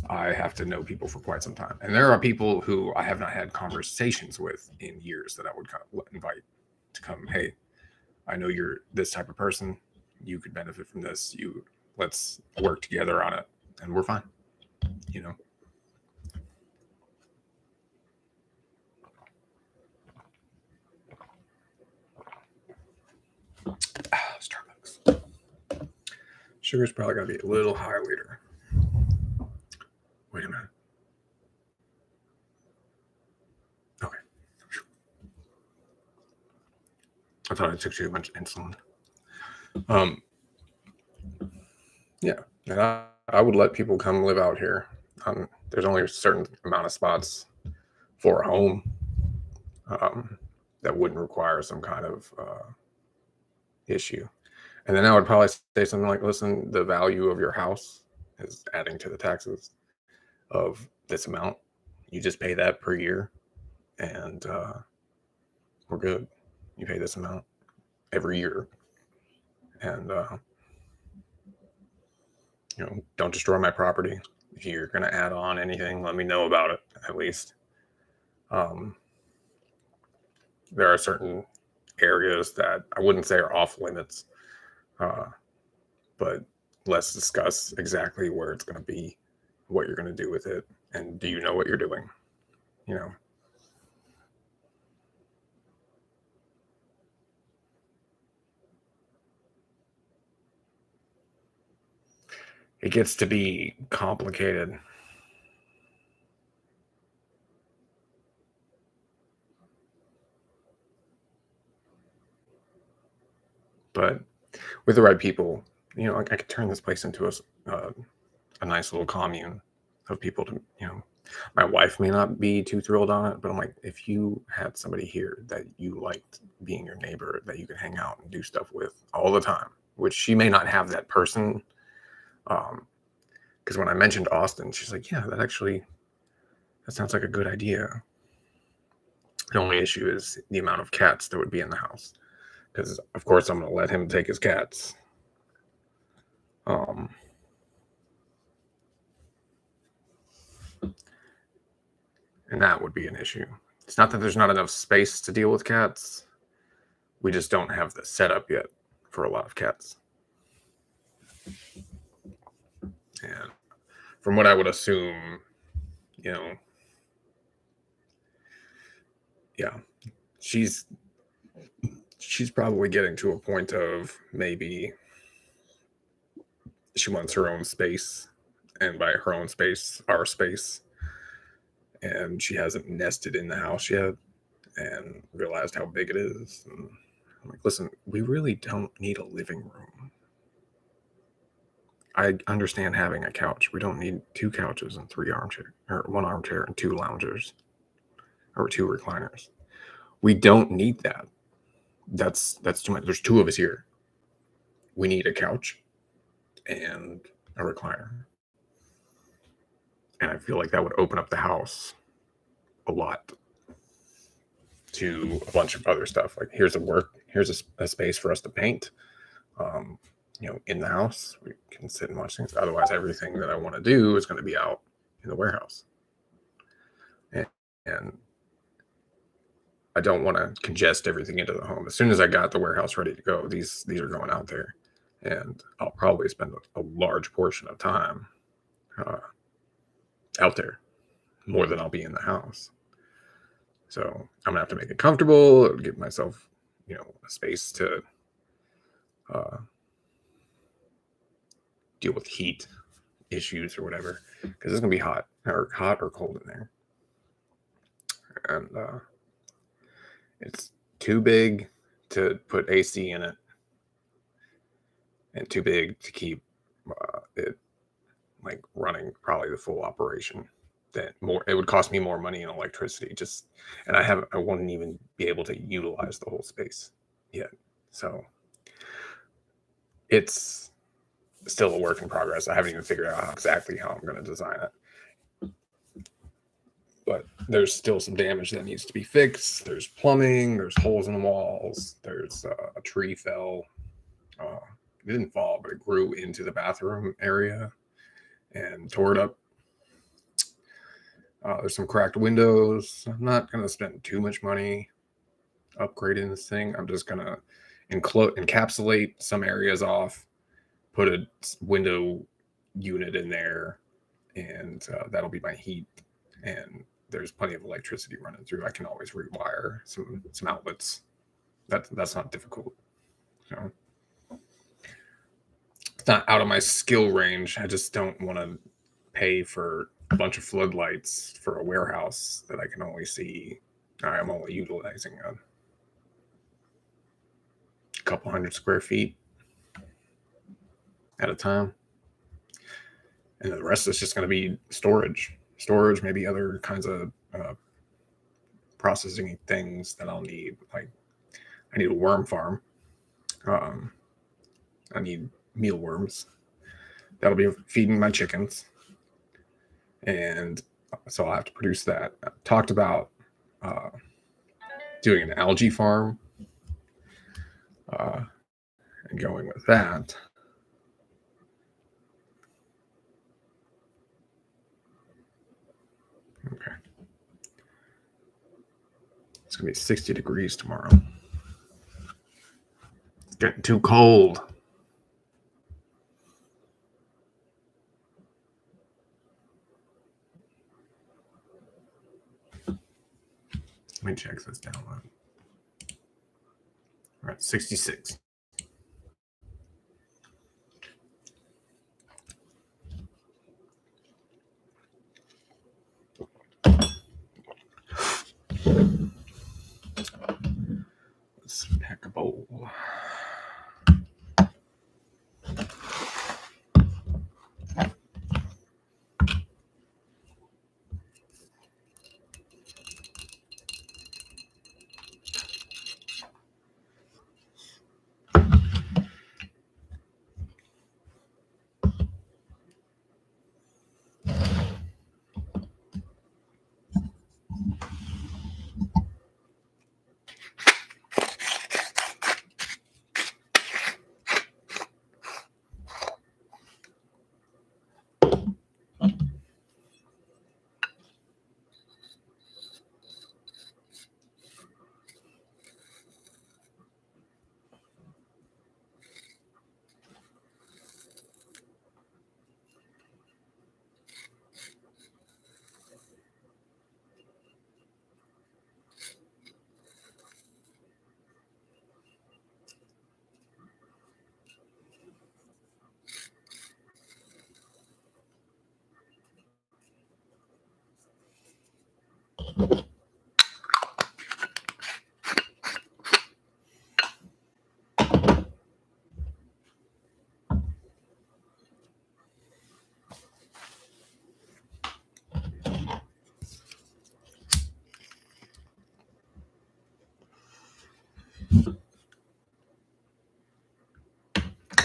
I have to know people for quite some time. And there are people who I have not had conversations with in years that I would invite to come, hey, I know you're this type of person. You could benefit from this. Let's work together on it, and we're fine. You know. Starbucks. Sugar's probably gonna be a little high later. Wait a minute. Okay. I thought I took too much insulin. Yeah, and I would let people come live out here. There's only a certain amount of spots for a home that wouldn't require some kind of issue. And then I would probably say something like, listen, the value of your house is adding to the taxes of this amount. You just pay that per year, and we're good. You pay this amount every year. And, you know, don't destroy my property. If you're going to add on anything, let me know about it at least. There are certain areas that I wouldn't say are off limits, but let's discuss exactly where it's going to be, what you're going to do with it, and do you know what you're doing? You know. It gets to be complicated. But with the right people, you know, I could turn this place into a nice little commune of people to, you know, My wife may not be too thrilled on it, but I'm like, if you had somebody here that you liked being your neighbor, that you could hang out and do stuff with all the time, which she may not have that person. Because when I mentioned Austin, she's like, yeah, that sounds like a good idea. The only issue is the amount of cats that would be in the house. Because, of course, I'm going to let him take his cats. And that would be an issue. It's not that there's not enough space to deal with cats. We just don't have the setup yet for a lot of cats. And from what I would assume, yeah, she's probably getting to a point of maybe she wants her own space, and by her own space, our space. And she hasn't nested in the house yet and realized how big it is. And I'm like, listen, we really don't need a living room. I understand having a couch. We don't need 2 couches and 3 armchairs, or 1 armchair and 2 loungers, or 2 recliners. We don't need that. That's too much. There's 2 of us here. We need a couch and a recliner. And I feel like that would open up the house a lot to a bunch of other stuff. Like here's a space for us to paint. In the house, we can sit and watch things. Otherwise, everything that I want to do is going to be out in the warehouse. And I don't want to congest everything into the home. As soon as I got the warehouse ready to go, these are going out there. And I'll probably spend a large portion of time out there, more than I'll be in the house. So I'm gonna have to make it comfortable, give myself, a space to deal with heat issues or whatever, because it's gonna be hot or cold in there, and it's too big to put AC in it, and too big to keep it like running probably the full operation. It would cost me more money in electricity and I wouldn't even be able to utilize the whole space yet. So it's still a work in progress. I haven't even figured out exactly how I'm going to design it. But there's still some damage that needs to be fixed. There's plumbing, there's holes in the walls, there's a tree fell. It didn't fall, but it grew into the bathroom area and tore it up. There's some cracked windows. I'm not going to spend too much money upgrading this thing. I'm just going to encapsulate some areas off, put a window unit in there, and that'll be my heat. And there's plenty of electricity running through. I can always rewire some outlets. That's not difficult. So it's not out of my skill range. I just don't want to pay for a bunch of floodlights for a warehouse that I can only see. I'm only utilizing a couple hundred square feet at a time. And the rest is just going to be storage, maybe other kinds of processing things that I'll need. Like I need a worm farm. I need mealworms. That'll be feeding my chickens. And so I'll have to produce that. I talked about doing an algae farm and going with that. Okay. It's going to be 60 degrees tomorrow. It's getting too cold. Let me check this download. We're at 66. Let's pack a bowl.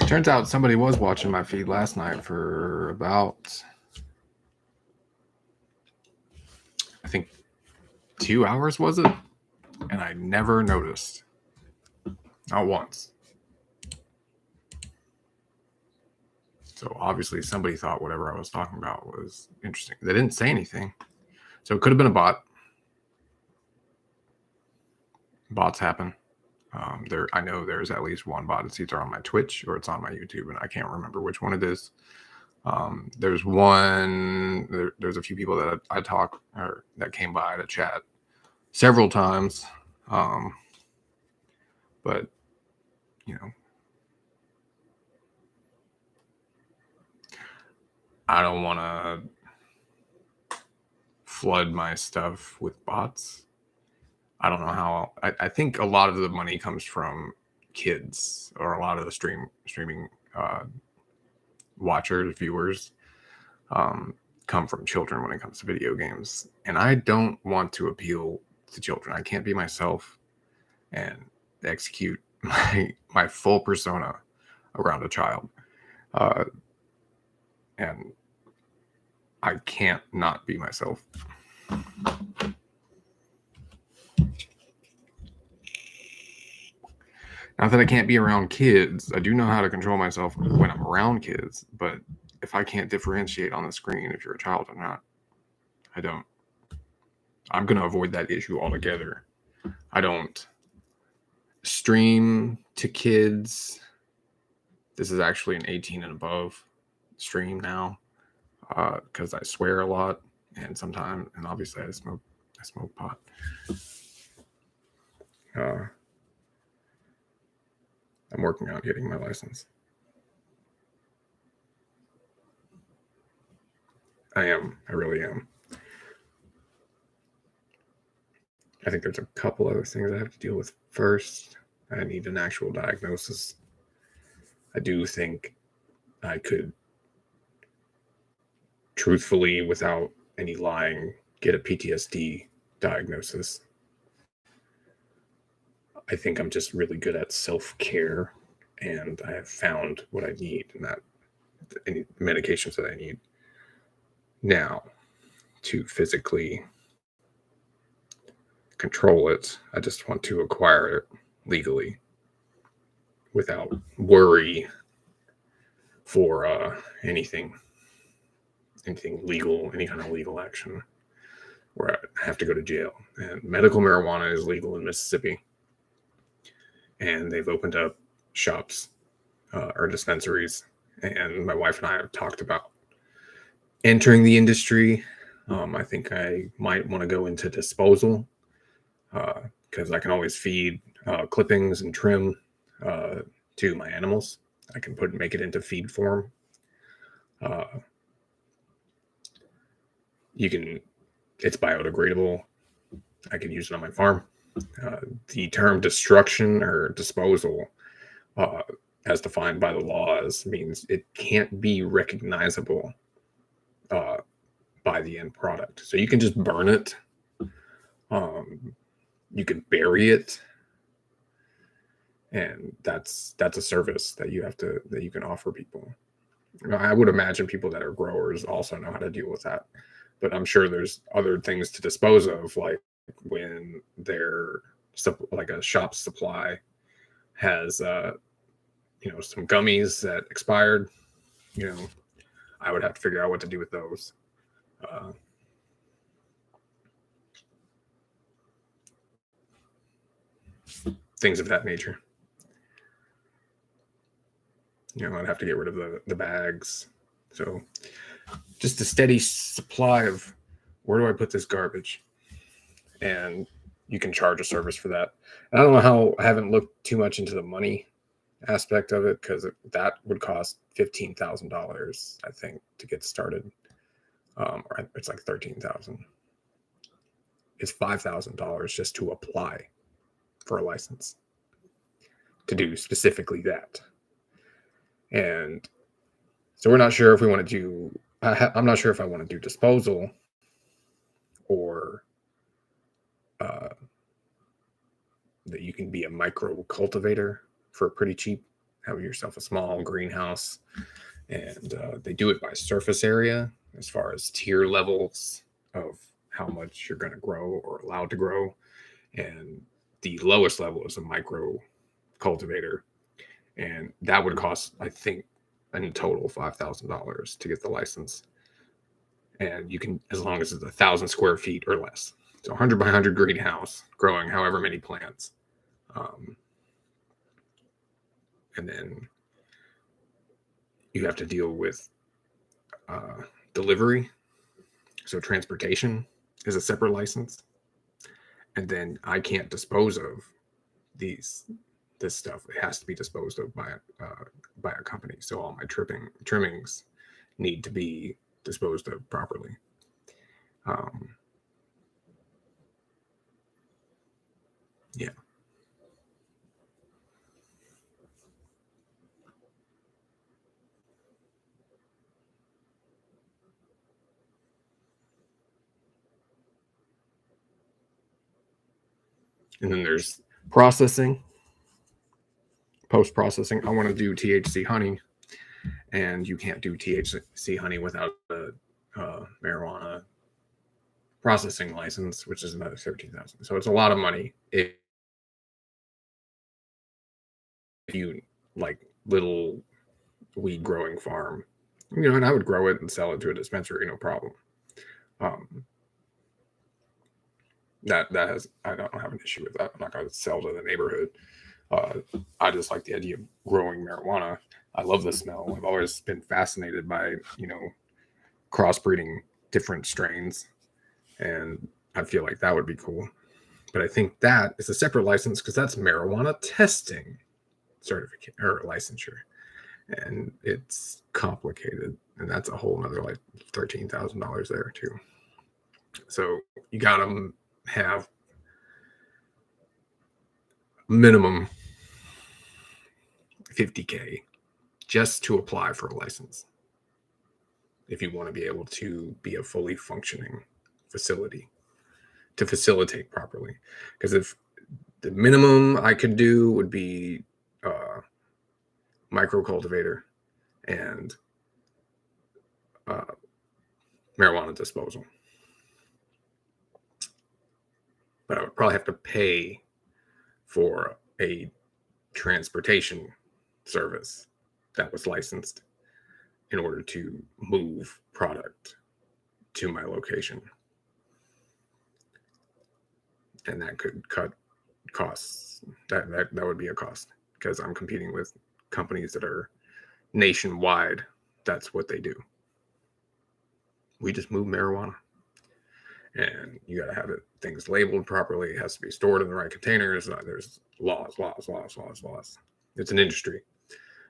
Turns out somebody was watching my feed last night for about, I think, 2 hours, was it? And I never noticed. Not once. So obviously somebody thought whatever I was talking about was interesting. They didn't say anything. So it could have been a bot. Bots happen. I know there's at least one bot. It's either on my Twitch or it's on my YouTube, and I can't remember which one it is. There's one. There's a few people that I talk or that came by to chat several times, but you know, I don't want to flood my stuff with bots. I don't know how. I think a lot of the money comes from kids, or a lot of the streaming watchers, viewers, come from children when it comes to video games. And I don't want to appeal to children. I can't be myself and execute my full persona around a child. And I can't not be myself. Not that I can't be around kids. I do know how to control myself when I'm around kids, but if I can't differentiate on the screen if you're a child or not, I don't. I'm going to avoid that issue altogether. I don't stream to kids. This is actually an 18 and above stream now, because I swear a lot, and sometimes, and obviously I smoke pot. I'm working on getting my license. I am. I really am. I think there's a couple other things I have to deal with first. I need an actual diagnosis. I do think I could, truthfully, without any lying, get a PTSD diagnosis. I think I'm just really good at self-care, and I have found what I need, and that any medications that I need now to physically control it. I just want to acquire it legally without worry for anything legal, any kind of legal action where I have to go to jail. And medical marijuana is legal in Mississippi, and they've opened up shops or dispensaries. And my wife and I have talked about entering the industry. I think I might want to go into disposal, because I can always feed clippings and trim to my animals. I can make it into feed form. It's biodegradable. I can use it on my farm. The term destruction or disposal, as defined by the laws, means it can't be recognizable by the end product. So you can just burn it. You can bury it, and that's a service that you can offer people. I would imagine people that are growers also know how to deal with that, but I'm sure there's other things to dispose of, like when they're like a shop supply has some gummies that expired. I would have to figure out what to do with those. Things of that nature. I'd have to get rid of the bags. So just a steady supply of, where do I put this garbage? And you can charge a service for that. And I don't know how, I haven't looked too much into the money aspect of it, because that would cost $15,000, I think, to get started. Or it's like $13,000. is $5,000 just to apply for a license to do specifically that. And so we're not sure if we want to do, I'm not sure if I want to do disposal or uh, that you can be a micro cultivator for pretty cheap. Have yourself a small greenhouse. And they do it by surface area as far as tier levels of how much you're going to grow or allowed to grow. And the lowest level is a micro cultivator. And that would cost, I think, in total $5,000 to get the license. And you can, as long as it's 1,000 square feet or less. So 100 by 100 greenhouse, growing however many plants. And then you have to deal with delivery. So transportation is a separate license. And then I can't dispose of this stuff. It has to be disposed of by a company. So all my trimmings need to be disposed of properly. Yeah. And then there's processing, post-processing. I want to do THC honey, and you can't do THC honey without a marijuana processing license, which is another 13,000. So it's a lot of money if you like little weed growing farm, and I would grow it and sell it to a dispensary, no problem. That has, I don't have an issue with that. I'm not going to sell to the neighborhood. I just like the idea of growing marijuana. I love the smell. I've always been fascinated by, crossbreeding different strains. And I feel like that would be cool. But I think that is a separate license because that's marijuana testing certificate or licensure. And it's complicated. And that's a whole nother like $13,000 there too. So you got to have minimum 50K just to apply for a license if you want to be able to be a fully functioning facility to facilitate properly. Because if the minimum I could do would be micro cultivator and marijuana disposal, but I would probably have to pay for a transportation service that was licensed in order to move product to my location. And that could cut costs. That would be a cost because I'm competing with companies that are nationwide. That's what they do. We just move marijuana. And you got to have things labeled properly. It has to be stored in the right containers. There's laws. It's an industry.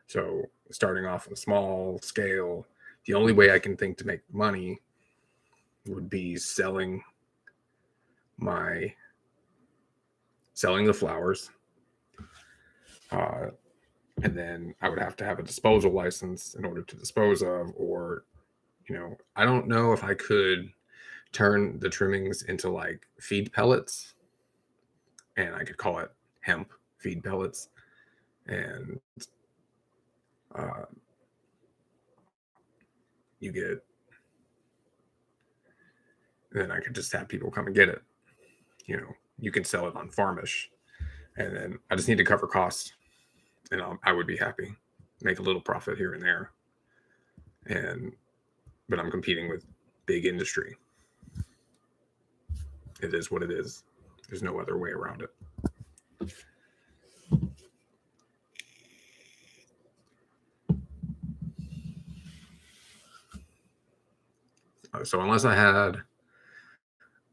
So starting off on a small scale, the only way I can think to make money would be selling the flowers. And then I would have to have a disposal license in order to dispose of, or, I don't know if I could turn the trimmings into like feed pellets, and I could call it hemp feed pellets. And you get, then I could just have people come and get it. You can sell it on Farmish, and then I just need to cover costs, and I would be happy, make a little profit here and there. But I'm competing with big industry. It is what it is. There's no other way around it. So unless I had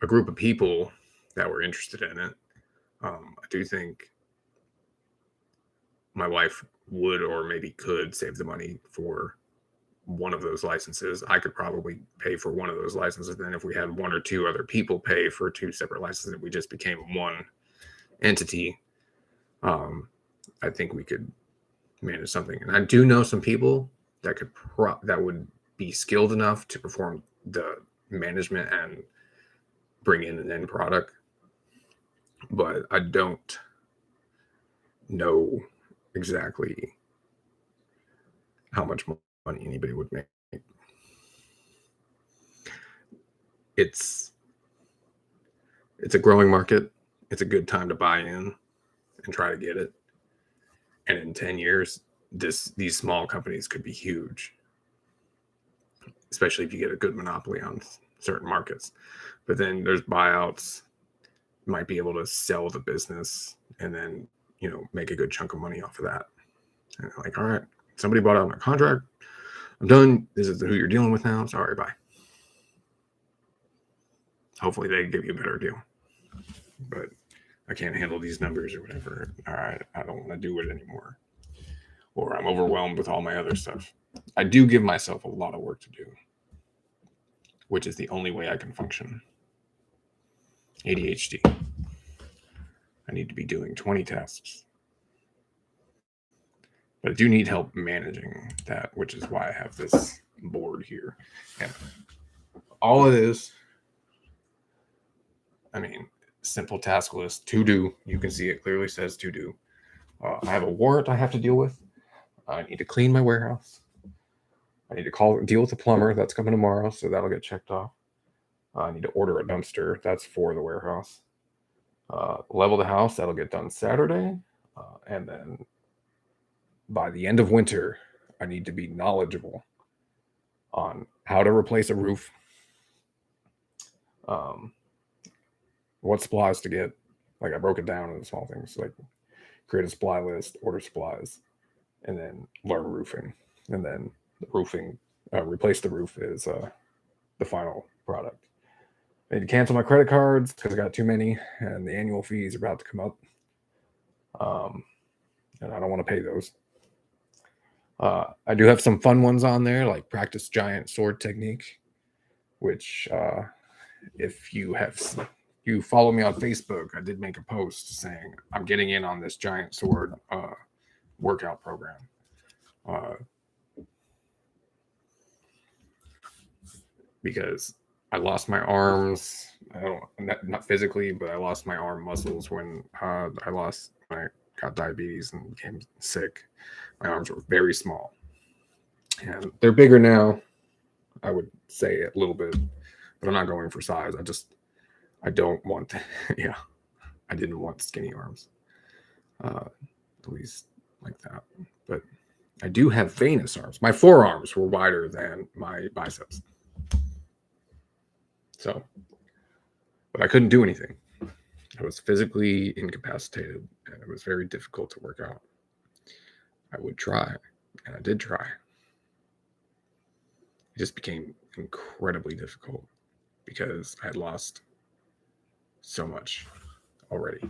a group of people that were interested in it, I do think my wife would or maybe could save the money for one of those licenses. I could probably pay for one of those licenses. Then if we had one or two other people pay for two separate licenses, we just became one entity. I think we could manage something. And I do know some people that could that would be skilled enough to perform the management and bring in an end product. But I don't know exactly how much money anybody would make. It's a growing market. It's a good time to buy in and try to get it. And in 10 years, these small companies could be huge, especially if you get a good monopoly on certain markets. But then there's buyouts. You might be able to sell the business and then, make a good chunk of money off of that. And like, all right, somebody bought out my contract. I'm done. This is who you're dealing with now. Sorry, bye. Hopefully they give you a better deal. But I can't handle these numbers or whatever. All right, I don't want to do it anymore. Or I'm overwhelmed with all my other stuff. I do give myself a lot of work to do, which is the only way I can function. ADHD. I need to be doing 20 tasks. But I do need help managing that, which is why I have this board here. And all it is, simple task list, to do. You can see it clearly says to do. I have a warrant I have to deal with. I need to clean my warehouse. I need to deal with the plumber. That's coming tomorrow, so that'll get checked off. I need to order a dumpster. That's for the warehouse. Level the house. That'll get done Saturday. And then by the end of winter, I need to be knowledgeable on how to replace a roof, what supplies to get. Like I broke it down into small things, like create a supply list, order supplies, and then learn roofing. And then the roofing, replace the roof is the final product. I need to cancel my credit cards because I got too many, and the annual fees are about to come up. And I don't want to pay those. I do have some fun ones on there, like practice giant sword technique, which if you follow me on Facebook, I did make a post saying I'm getting in on this giant sword workout program. Because I lost my arms. Not physically, but I lost my arm muscles when I got diabetes and became sick. My arms were very small, and they're bigger now. I would say a little bit, but I'm not going for size. I don't want. Yeah, I didn't want skinny arms, at least like that. But I do have venous arms. My forearms were wider than my biceps. So, but I couldn't do anything. I was physically incapacitated, and it was very difficult to work out. I would try, and I did try. It just became incredibly difficult because I had lost so much already,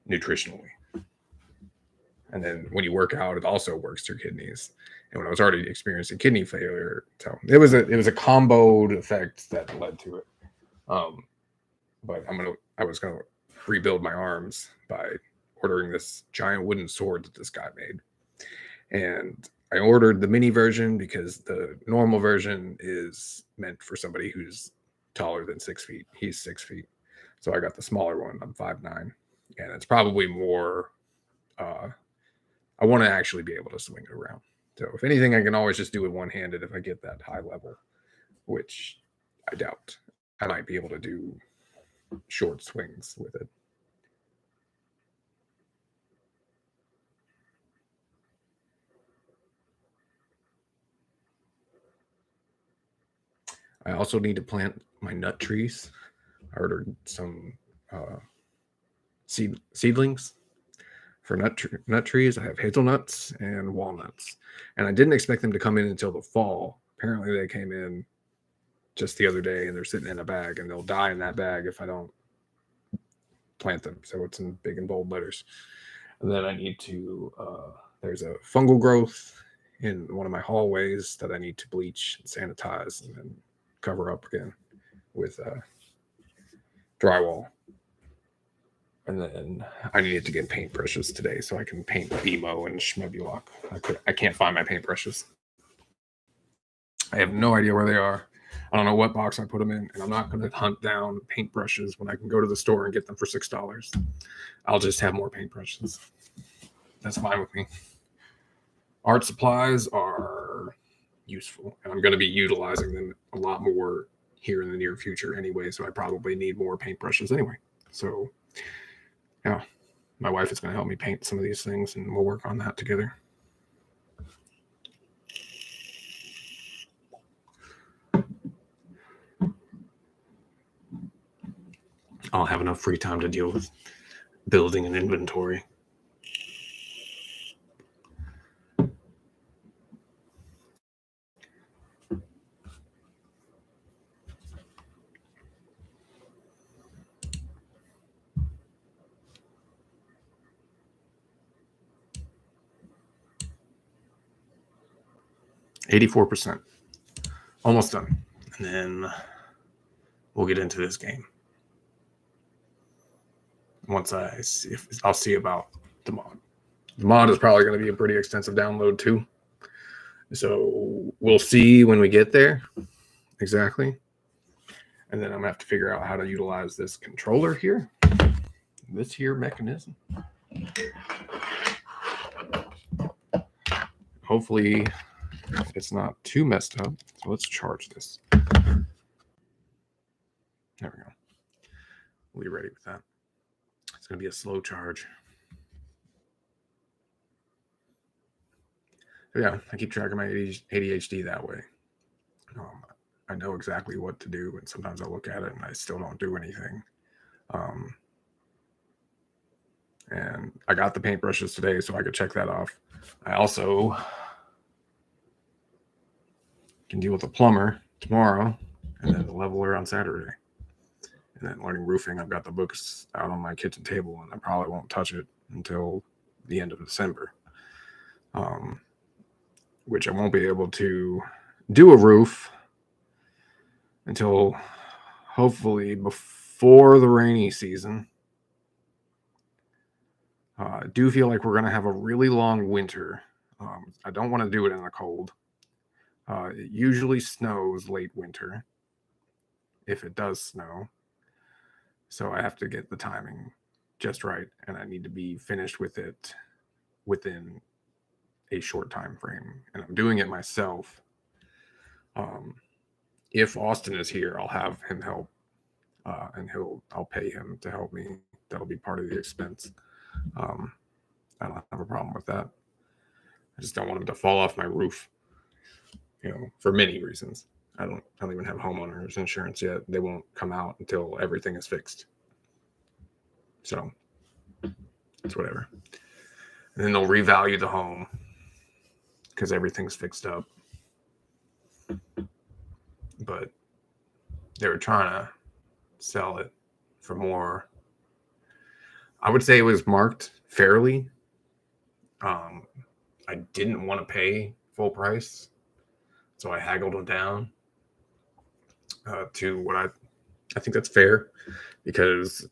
nutritionally. And then when you work out, it also works your kidneys. And when I was already experiencing kidney failure, so it was a comboed effect that led to it. But I was gonna rebuild my arms by ordering this giant wooden sword that this guy made. And I ordered the mini version because the normal version is meant for somebody who's taller than 6 feet. He's 6 feet. So I got the smaller one. I'm 5'9", and it's probably more. I want to actually be able to swing it around. So if anything, I can always just do it one-handed if I get that high level, which I doubt. I might be able to do short swings with it. I also need to plant my nut trees. I ordered some seedlings for nut trees. I have hazelnuts and walnuts, and I didn't expect them to come in until the fall. Apparently, they came in just the other day, and they're sitting in a bag, and they'll die in that bag if I don't plant them. So it's in big and bold letters. And then I need to. There's a fungal growth in one of my hallways that I need to bleach and sanitize and then cover up again with drywall. And then I needed to get paintbrushes today so I can paint BMO and Schmebulok. I can't find my paintbrushes. I have no idea where they are. I don't know what box I put them in, and I'm not going to hunt down paintbrushes when I can go to the store and get them for $6. I'll just have more paintbrushes. That's fine with me. Art supplies are useful, and I'm going to be utilizing them a lot more here in the near future anyway, so I probably need more paintbrushes anyway. So, yeah, my wife is going to help me paint some of these things, and we'll work on that together. I'll have enough free time to deal with building an inventory. %, almost done, and then we'll get into this game. Once I'll see about the mod. The mod is probably going to be a pretty extensive download too. So we'll see when we get there exactly. And then I'm going to have to figure out how to utilize this controller here, this here mechanism. Hopefully it's not too messed up. So let's charge this. There we go. We'll be ready with that. It's going to be a slow charge. But yeah, I keep track of my ADHD that way. I know exactly what to do, and sometimes I look at it and I still don't do anything. And I got the paintbrushes today, so I could check that off. I also can deal with the plumber tomorrow, and then the leveler on Saturday. And then learning roofing, I've got the books out on my kitchen table, and I probably won't touch it until the end of December. Which I won't be able to do a roof until hopefully before the rainy season. I do feel like we're going to have a really long winter. I don't want to do it in the cold. It usually snows late winter, if it does snow. So I have to get the timing just right, and I need to be finished with it within a short time frame. And I'm doing it myself. If Austin is here, I'll have him help, and I'll pay him to help me. That'll be part of the expense. I don't have a problem with that. I just don't want him to fall off my roof, for many reasons. I don't even have homeowners insurance yet. They won't come out until everything is fixed. So it's whatever. And then they'll revalue the home because everything's fixed up. But they were trying to sell it for more. I would say it was marked fairly. I didn't want to pay full price, so I haggled them down to what I think that's fair, because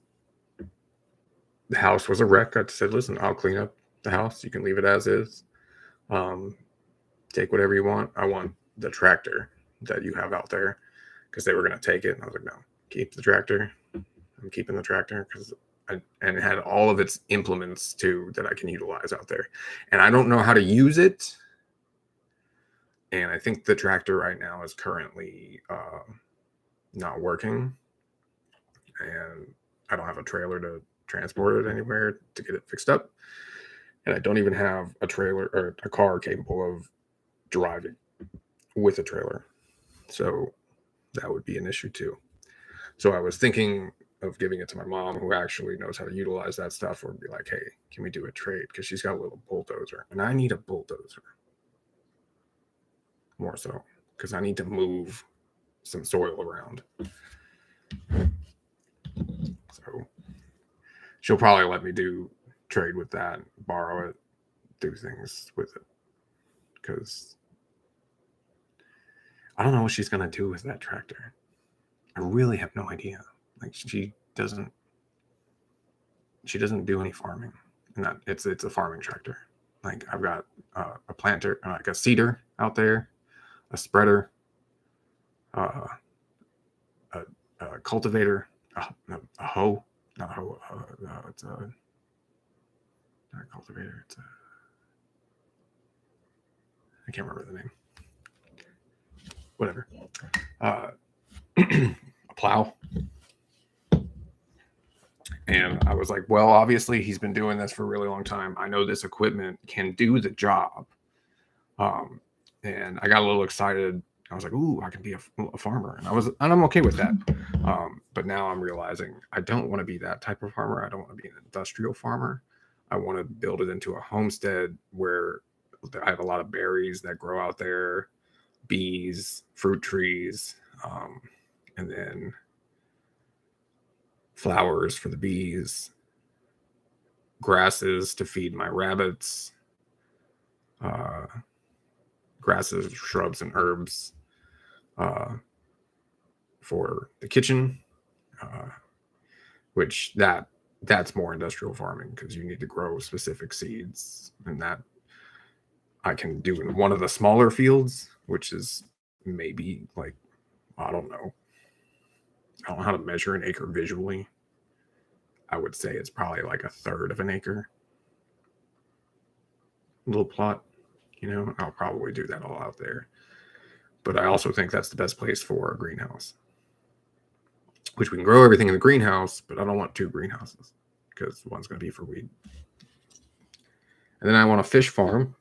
the house was a wreck. I said, listen, I'll clean up the house. You can leave it as is. Take whatever you want. I want the tractor that you have out there, because they were going to take it. And I was like, no, keep the tractor. I'm keeping the tractor and it had all of its implements too that I can utilize out there. And I don't know how to use it. And I think the tractor right now is currently not working. And I don't have a trailer to transport it anywhere to get it fixed up. And I don't even have a trailer or a car capable of driving with a trailer. So that would be an issue too. So I was thinking of giving it to my mom, who actually knows how to utilize that stuff, or be like, hey, can we do a trade? Because she's got a little bulldozer, and I need a bulldozer more so, because I need to move some soil around. So she'll probably let me trade with that, borrow it, do things with it. because I don't know what she's gonna do with that tractor. I really have no idea. Like she doesn't do any farming, and that it's a farming tractor. Like I've got a planter, like a seeder out there, a spreader, a cultivator, a hoe, not a hoe. It's not a cultivator. I can't remember the name. Whatever. A plow. And I was like, well, obviously he's been doing this for a really long time. I know this equipment can do the job. And I got a little excited. I was like, ooh, I can be a farmer. And I'm okay with that. But now I'm realizing I don't want to be that type of farmer. I don't want to be an industrial farmer. I want to build it into a homestead where I have a lot of berries that grow out there, bees, fruit trees, and then flowers for the bees, grasses to feed my rabbits, grasses, shrubs, and herbs for the kitchen, which that's more industrial farming because you need to grow specific seeds, and that I can do in one of the smaller fields, which is maybe like, I don't know how to measure an acre visually. I would say it's probably like a third of an acre. Little plot, I'll probably do that all out there. But I also think that's the best place for a greenhouse, which we can grow everything in the greenhouse, but I don't want 2 greenhouses because one's going to be for weed. And then I want a fish farm.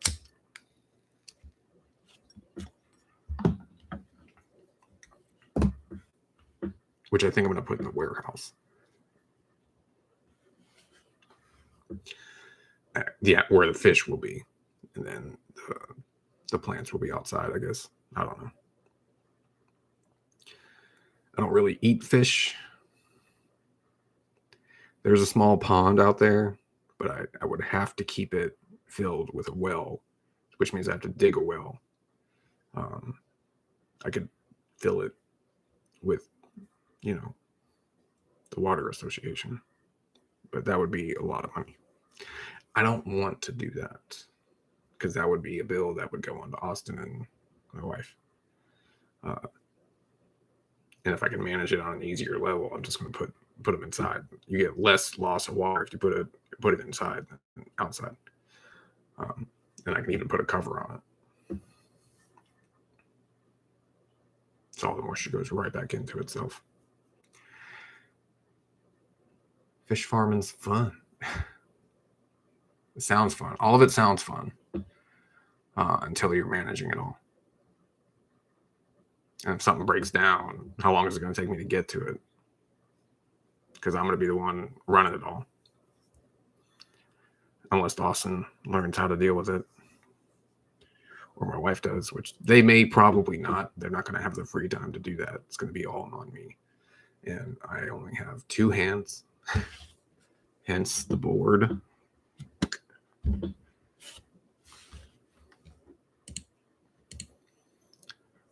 Which I think I'm going to put in the warehouse. Yeah, where the fish will be. And then the plants will be outside, I guess. I don't know. I don't really eat fish. There's a small pond out there, but I would have to keep it filled with a well, which means I have to dig a well. I could fill it with, the water association, but that would be a lot of money. I don't want to do that because that would be a bill that would go on to Austin and my wife. And if I can manage it on an easier level, I'm just going to put them inside. You get less loss of water if you put it inside than outside. And I can even put a cover on it. So all the moisture goes right back into itself. Fish farming's fun. It sounds fun. All of it sounds fun until you're managing it all. And if something breaks down, how long is it going to take me to get to it? Because I'm going to be the one running it all. Unless Dawson learns how to deal with it. Or my wife does, which they may probably not. They're not going to have the free time to do that. It's going to be all on me. And I only have 2 hands. Hence the board.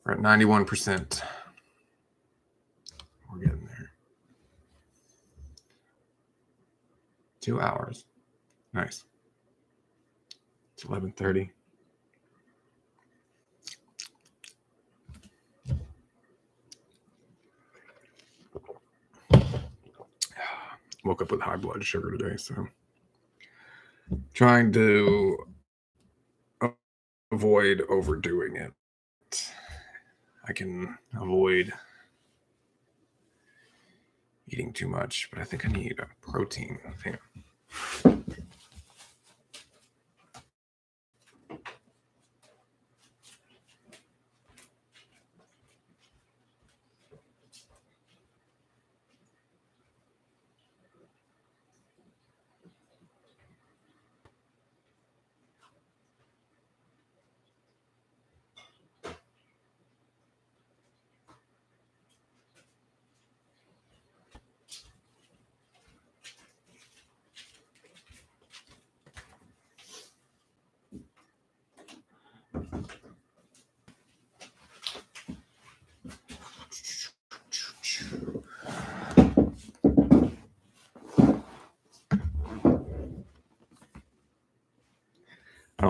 We're at 91%. We're getting there. 2 hours. Nice. It's 11:30. Woke up with high blood sugar today, so trying to avoid overdoing it. I can avoid eating too much, but I think I need a protein.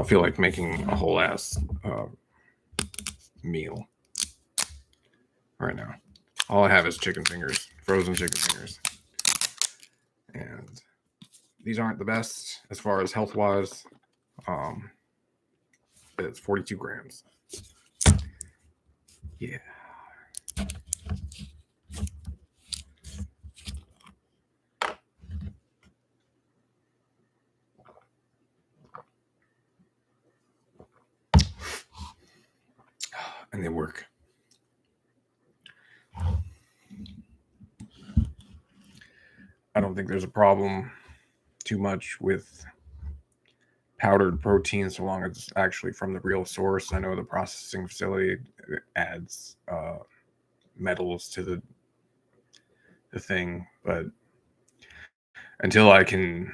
feel like making a whole ass meal right now. All I have is chicken fingers, frozen chicken fingers. And these aren't the best as far as health wise. But it's 42 grams. Yeah. And they work. I don't think there's a problem too much with powdered protein so long as it's actually from the real source. I know the processing facility adds metals to the thing, but until I can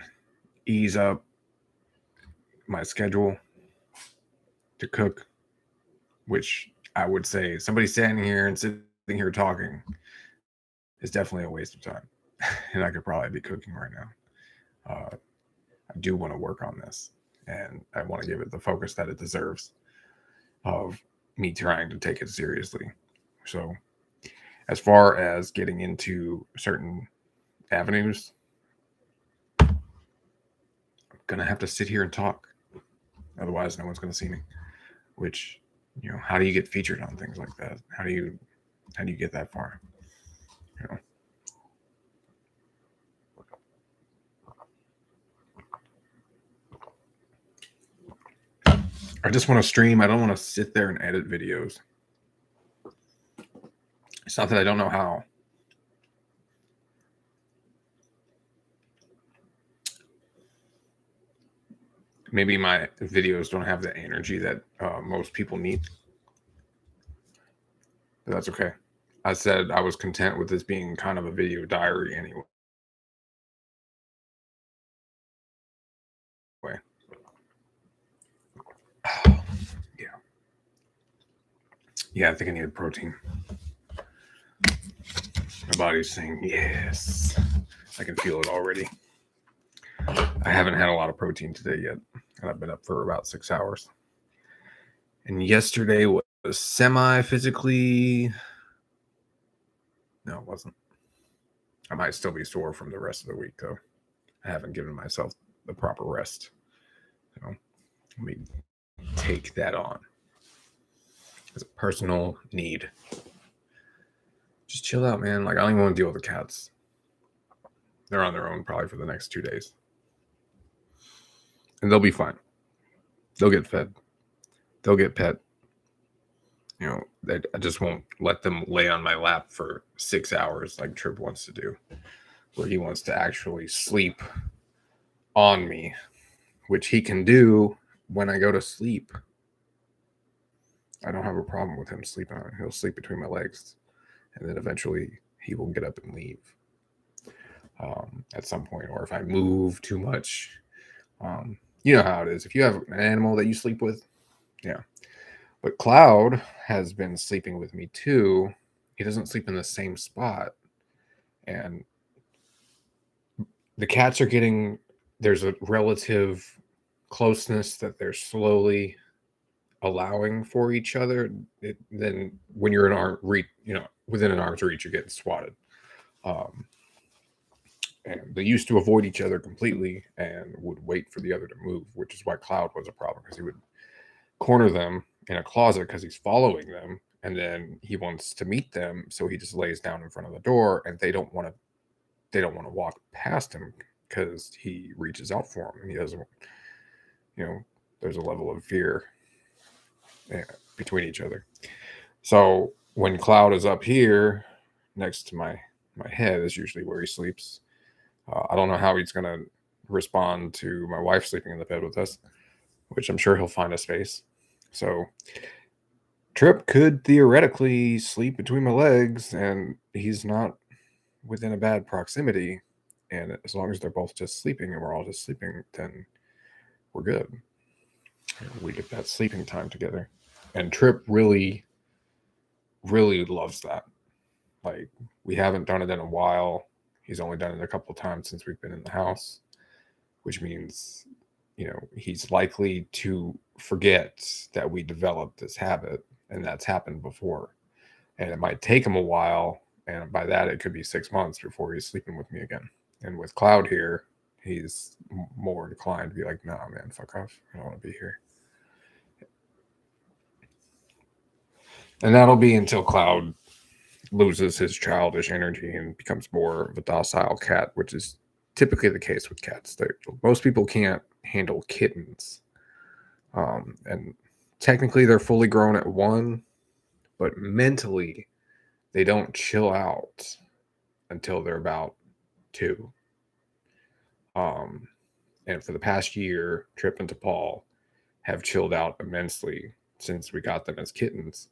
ease up my schedule to cook, which I would say somebody standing here and sitting here talking is definitely a waste of time. And I could probably be cooking right now. I do want to work on this, and I want to give it the focus that it deserves of me trying to take it seriously. So as far as getting into certain avenues, I'm gonna have to sit here and talk. Otherwise, no one's gonna see me. Which, how do you get featured on things like that? How do you get that far? I just want to stream. I don't want to sit there and edit videos. It's not that I don't know how. Maybe my videos don't have the energy that most people need. But that's okay. I said I was content with this being kind of a video diary anyway. Yeah. Yeah, I think I need protein. My body's saying yes. I can feel it already. I haven't had a lot of protein today yet, and I've been up for about 6 hours. And yesterday was semi-physically... No, it wasn't. I might still be sore from the rest of the week, though. I haven't given myself the proper rest. So let me take that on as a personal need. Just chill out, man. Like, I don't even want to deal with the cats. They're on their own probably for the next 2 days. And they'll be fine. They'll get fed. They'll get pet. I just won't let them lay on my lap for 6 hours like Trip wants to do, where he wants to actually sleep on me, which he can do when I go to sleep. I don't have a problem with him sleeping on it. He'll sleep between my legs, and then eventually he will get up and leave at some point. Or if I move too much, you know how it is. If you have an animal that you sleep with, yeah. But Cloud has been sleeping with me too. He doesn't sleep in the same spot. And the cats are getting, there's a relative closeness that they're slowly allowing for each other. Then when you're in arm reach, within an arm's reach, you're getting swatted. And they used to avoid each other completely and would wait for the other to move, which is why Cloud was a problem, because he would corner them in a closet because he's following them, and then he wants to meet them, so he just lays down in front of the door, and they don't want to walk past him because he reaches out for them, and he doesn't. There's a level of fear between each other. So when Cloud is up here next to my head is usually where he sleeps. I don't know how he's gonna respond to my wife sleeping in the bed with us, which I'm sure he'll find a space. So Trip could theoretically sleep between my legs, and he's not within a bad proximity. And as long as they're both just sleeping and we're all just sleeping, then we're good. We get that sleeping time together. And Trip really, really loves that. Like, we haven't done it in a while. He's only done it a couple of times since we've been in the house, which means he's likely to forget that we developed this habit, and that's happened before. And it might take him a while, and by that it could be 6 months before he's sleeping with me again. And with Cloud here, he's more inclined to be like, nah, man, fuck off. I don't want to be here. And that'll be until Cloud loses his childish energy and becomes more of a docile cat, which is typically the case with cats. Most people can't handle kittens. And technically they're fully grown at 1, but mentally they don't chill out until they're about 2. And for the past year, Trip and Paul have chilled out immensely since we got them as kittens,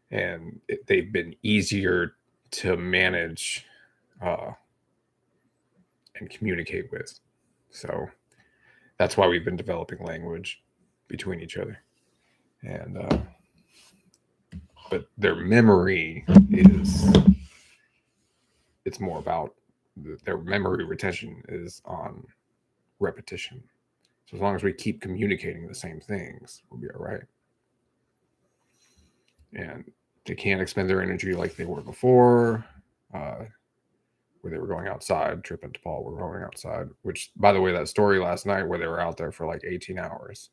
and they've been easier to manage and communicate with. So that's why we've been developing language between each other. And but their memory it's more about their memory retention is on repetition. So as long as we keep communicating the same things, we'll be all right. And they can't expend their energy like they were before, where they were going outside. Trip and Paul were going outside, which, by the way, that story last night where they were out there for like 18 hours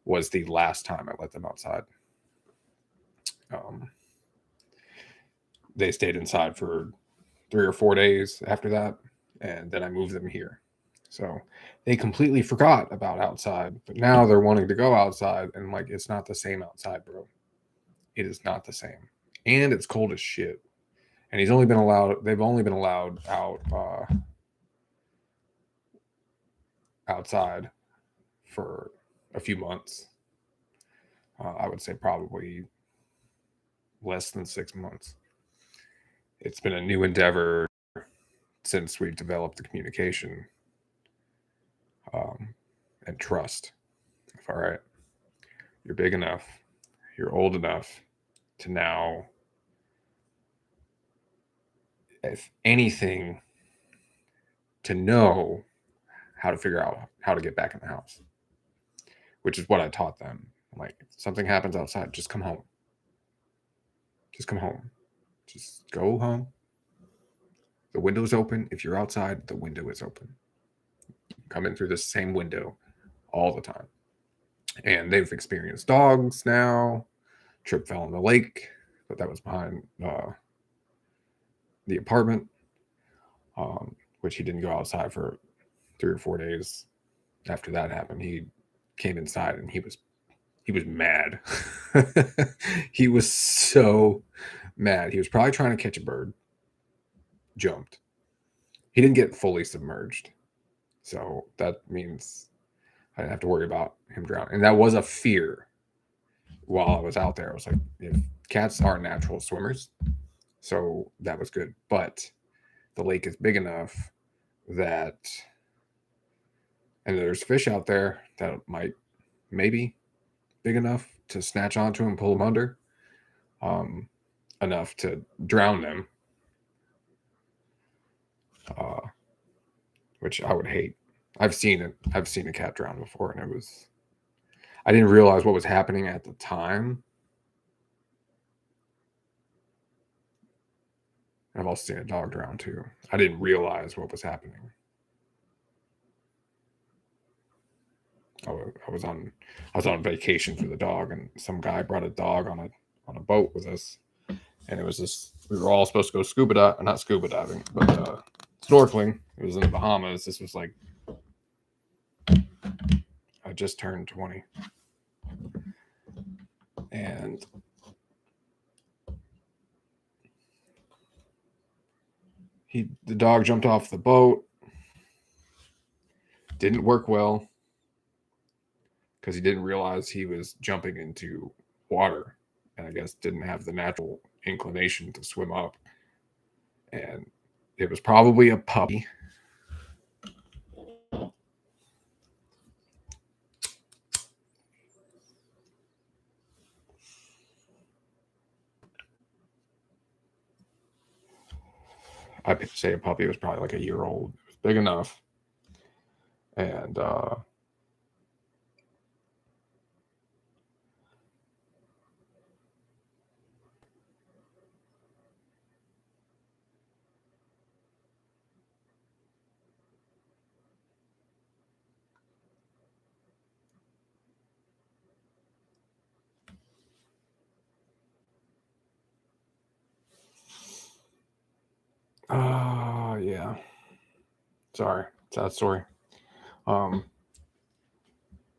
was the last time I let them outside. They stayed inside for 3 or 4 days after that, and then I moved them here. So they completely forgot about outside, but now they're wanting to go outside, and like, it's not the same outside, bro. It is not the same, and it's cold as shit. And they've only been allowed out outside for a few months. I would say probably less than 6 months. It's been a new endeavor since we've developed the communication and trust. All right, you're big enough, you're old enough to now, if anything, to know how to figure out how to get back in the house, which is what I taught them. Like, if something happens outside, just come home. Just come home. Just go home. The window's open. If you're outside, the window is open. Come in through the same window all the time. And they've experienced dogs now. Trip fell in the lake, but that was behind the apartment, which he didn't go outside for 3 or 4 days. After that happened, he came inside and he was mad. He was so mad. He was probably trying to catch a bird. Jumped. He didn't get fully submerged, so that means I didn't have to worry about him drowning. And that was a fear while I was out there. I was like, if cats are natural swimmers, so that was good. But the lake is big enough that, and there's fish out there that might maybe big enough to snatch onto and pull them under, enough to drown them, which I would hate. I've seen it. I've seen a cat drown before, and I didn't realize what was happening at the time. I've also seen a dog drown too. I didn't realize what was happening. I was on vacation for the dog, and some guy brought a dog on a boat with us, and it was this. We were all supposed to go not scuba diving, but snorkeling. It was in the Bahamas. This was like, I just turned 20, and the dog jumped off the boat. Didn't work well because he didn't realize he was jumping into water, and I guess didn't have the natural inclination to swim up. And it was probably a puppy. I'd say a puppy was probably like a year old. It was big enough. And Sorry, sad story. Um,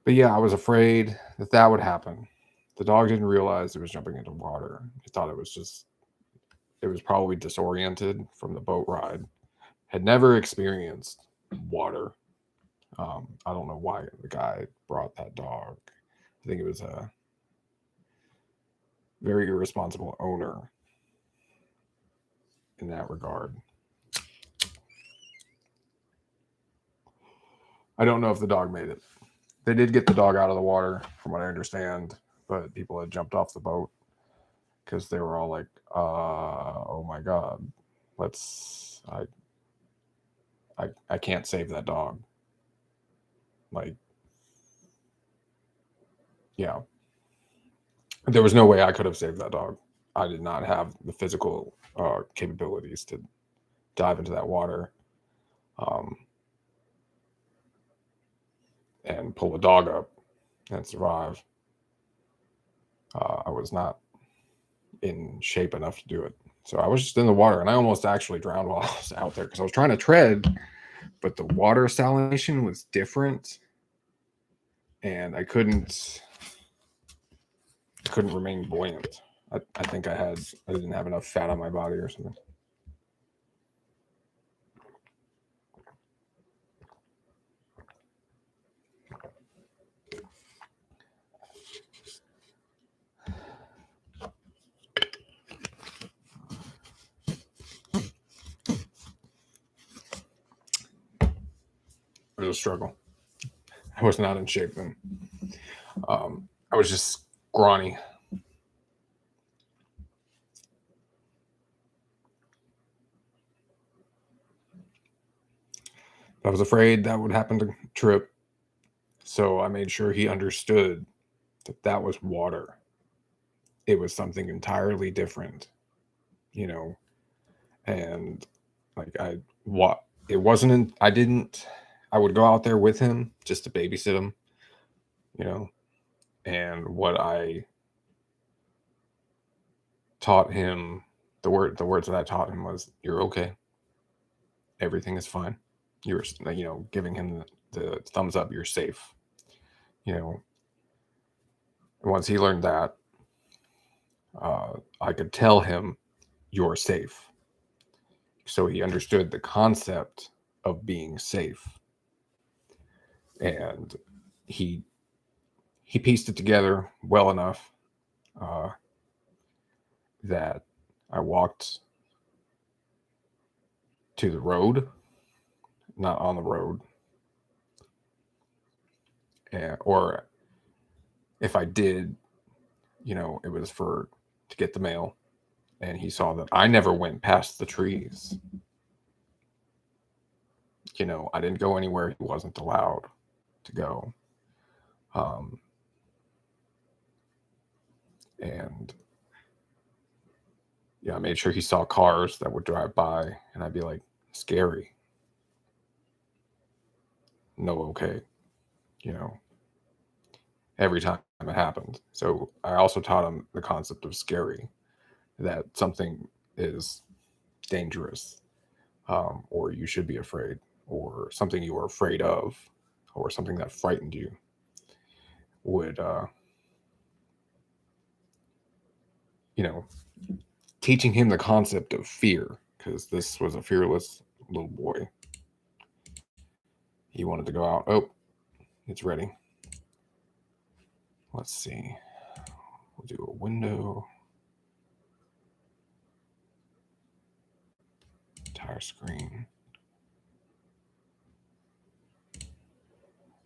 but yeah, I was afraid that would happen. The dog didn't realize it was jumping into water. He thought it was probably disoriented from the boat ride. Had never experienced water. I don't know why the guy brought that dog. I think it was a very irresponsible owner in that regard. I don't know if the dog made it. They did get the dog out of the water, from what I understand, but people had jumped off the boat because they were all like, "Oh my god, let's I can't save that dog." Like, yeah, there was no way I could have saved that dog. I did not have the physical capabilities to dive into that water um, and pull a dog up and survive. I was not in shape enough to do it. So I was just in the water, and I almost actually drowned while I was out there because I was trying to tread, but the water salination was different, and I couldn't remain buoyant. I think I didn't have enough fat on my body or something. It was a struggle. I was not in shape then. I was just scrawny. I was afraid that would happen to Trip, so I made sure he understood that was water. It was something entirely different, you know, and like what it wasn't. I didn't. I would go out there with him just to babysit him, you know, and what I taught him, the words that I taught him was, "You're okay. Everything is fine." You're, giving him the thumbs up. You're safe, you know. And once he learned that, I could tell him, "You're safe." So he understood the concept of being safe, and he he pieced it together well enough uh, that I walked to the road, not on the road, or if I did, it was to get the mail, and he saw that I never went past the trees. I didn't go anywhere he wasn't allowed to go. Um, and yeah, I made sure he saw cars that would drive by, and I'd be like, "Scary, no, okay," you know, every time it happened. So I also taught him the concept of scary, that something is dangerous, or you should be afraid, or something you were afraid of, or something that frightened you would, you know, teaching him the concept of fear, because this was a fearless little boy. He wanted to go out. Oh, it's ready. Let's see. We'll do a window. Entire screen.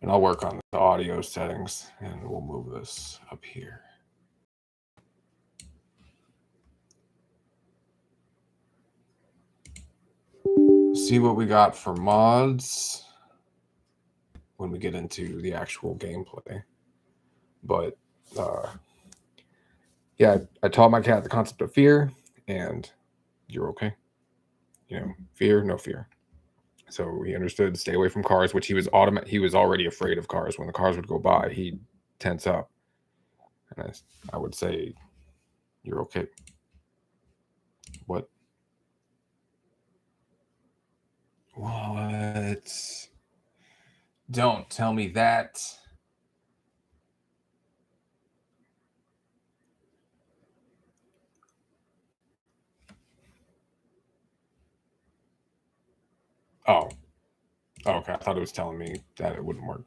And I'll work on the audio settings, and we'll move this up here. See what we got for mods when we get into the actual gameplay. But yeah, I taught my cat the concept of fear, and you're okay. Fear, no fear. So he understood, stay away from cars, which he was already afraid of cars. When the cars would go by, he'd tense up. And I would say, "You're okay." What? What? Don't tell me that. Oh. Okay, I thought it was telling me that it wouldn't work.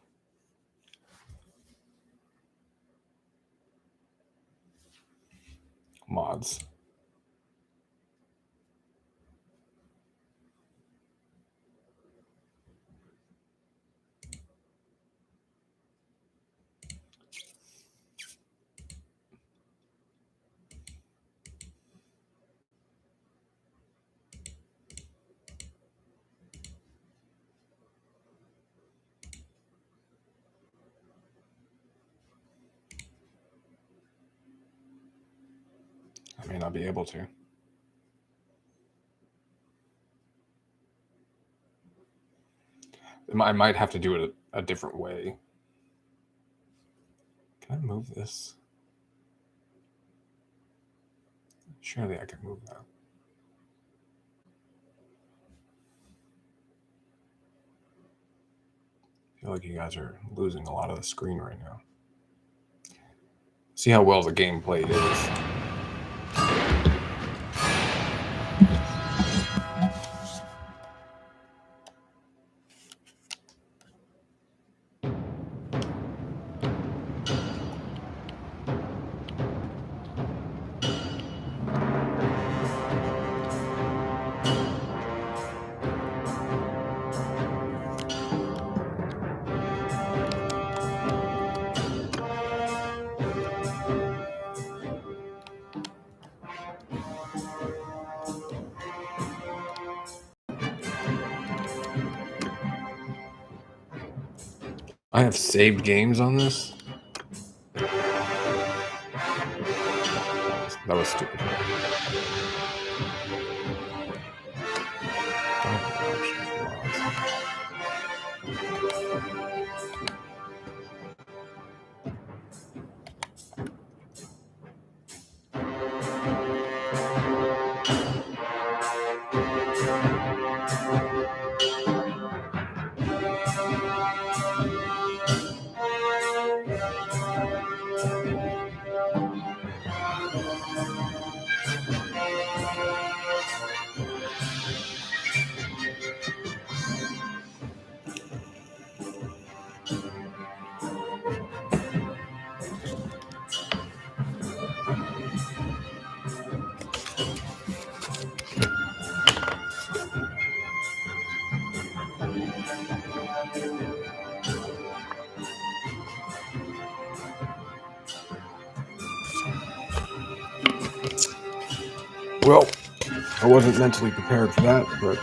Mods. I may not be able to. I might have to do it a different way. Can I move this? Surely I can move that. I feel like you guys are losing a lot of the screen right now. See how well the game played is. I have saved games on this. That was stupid. Well, I wasn't mentally prepared for that, but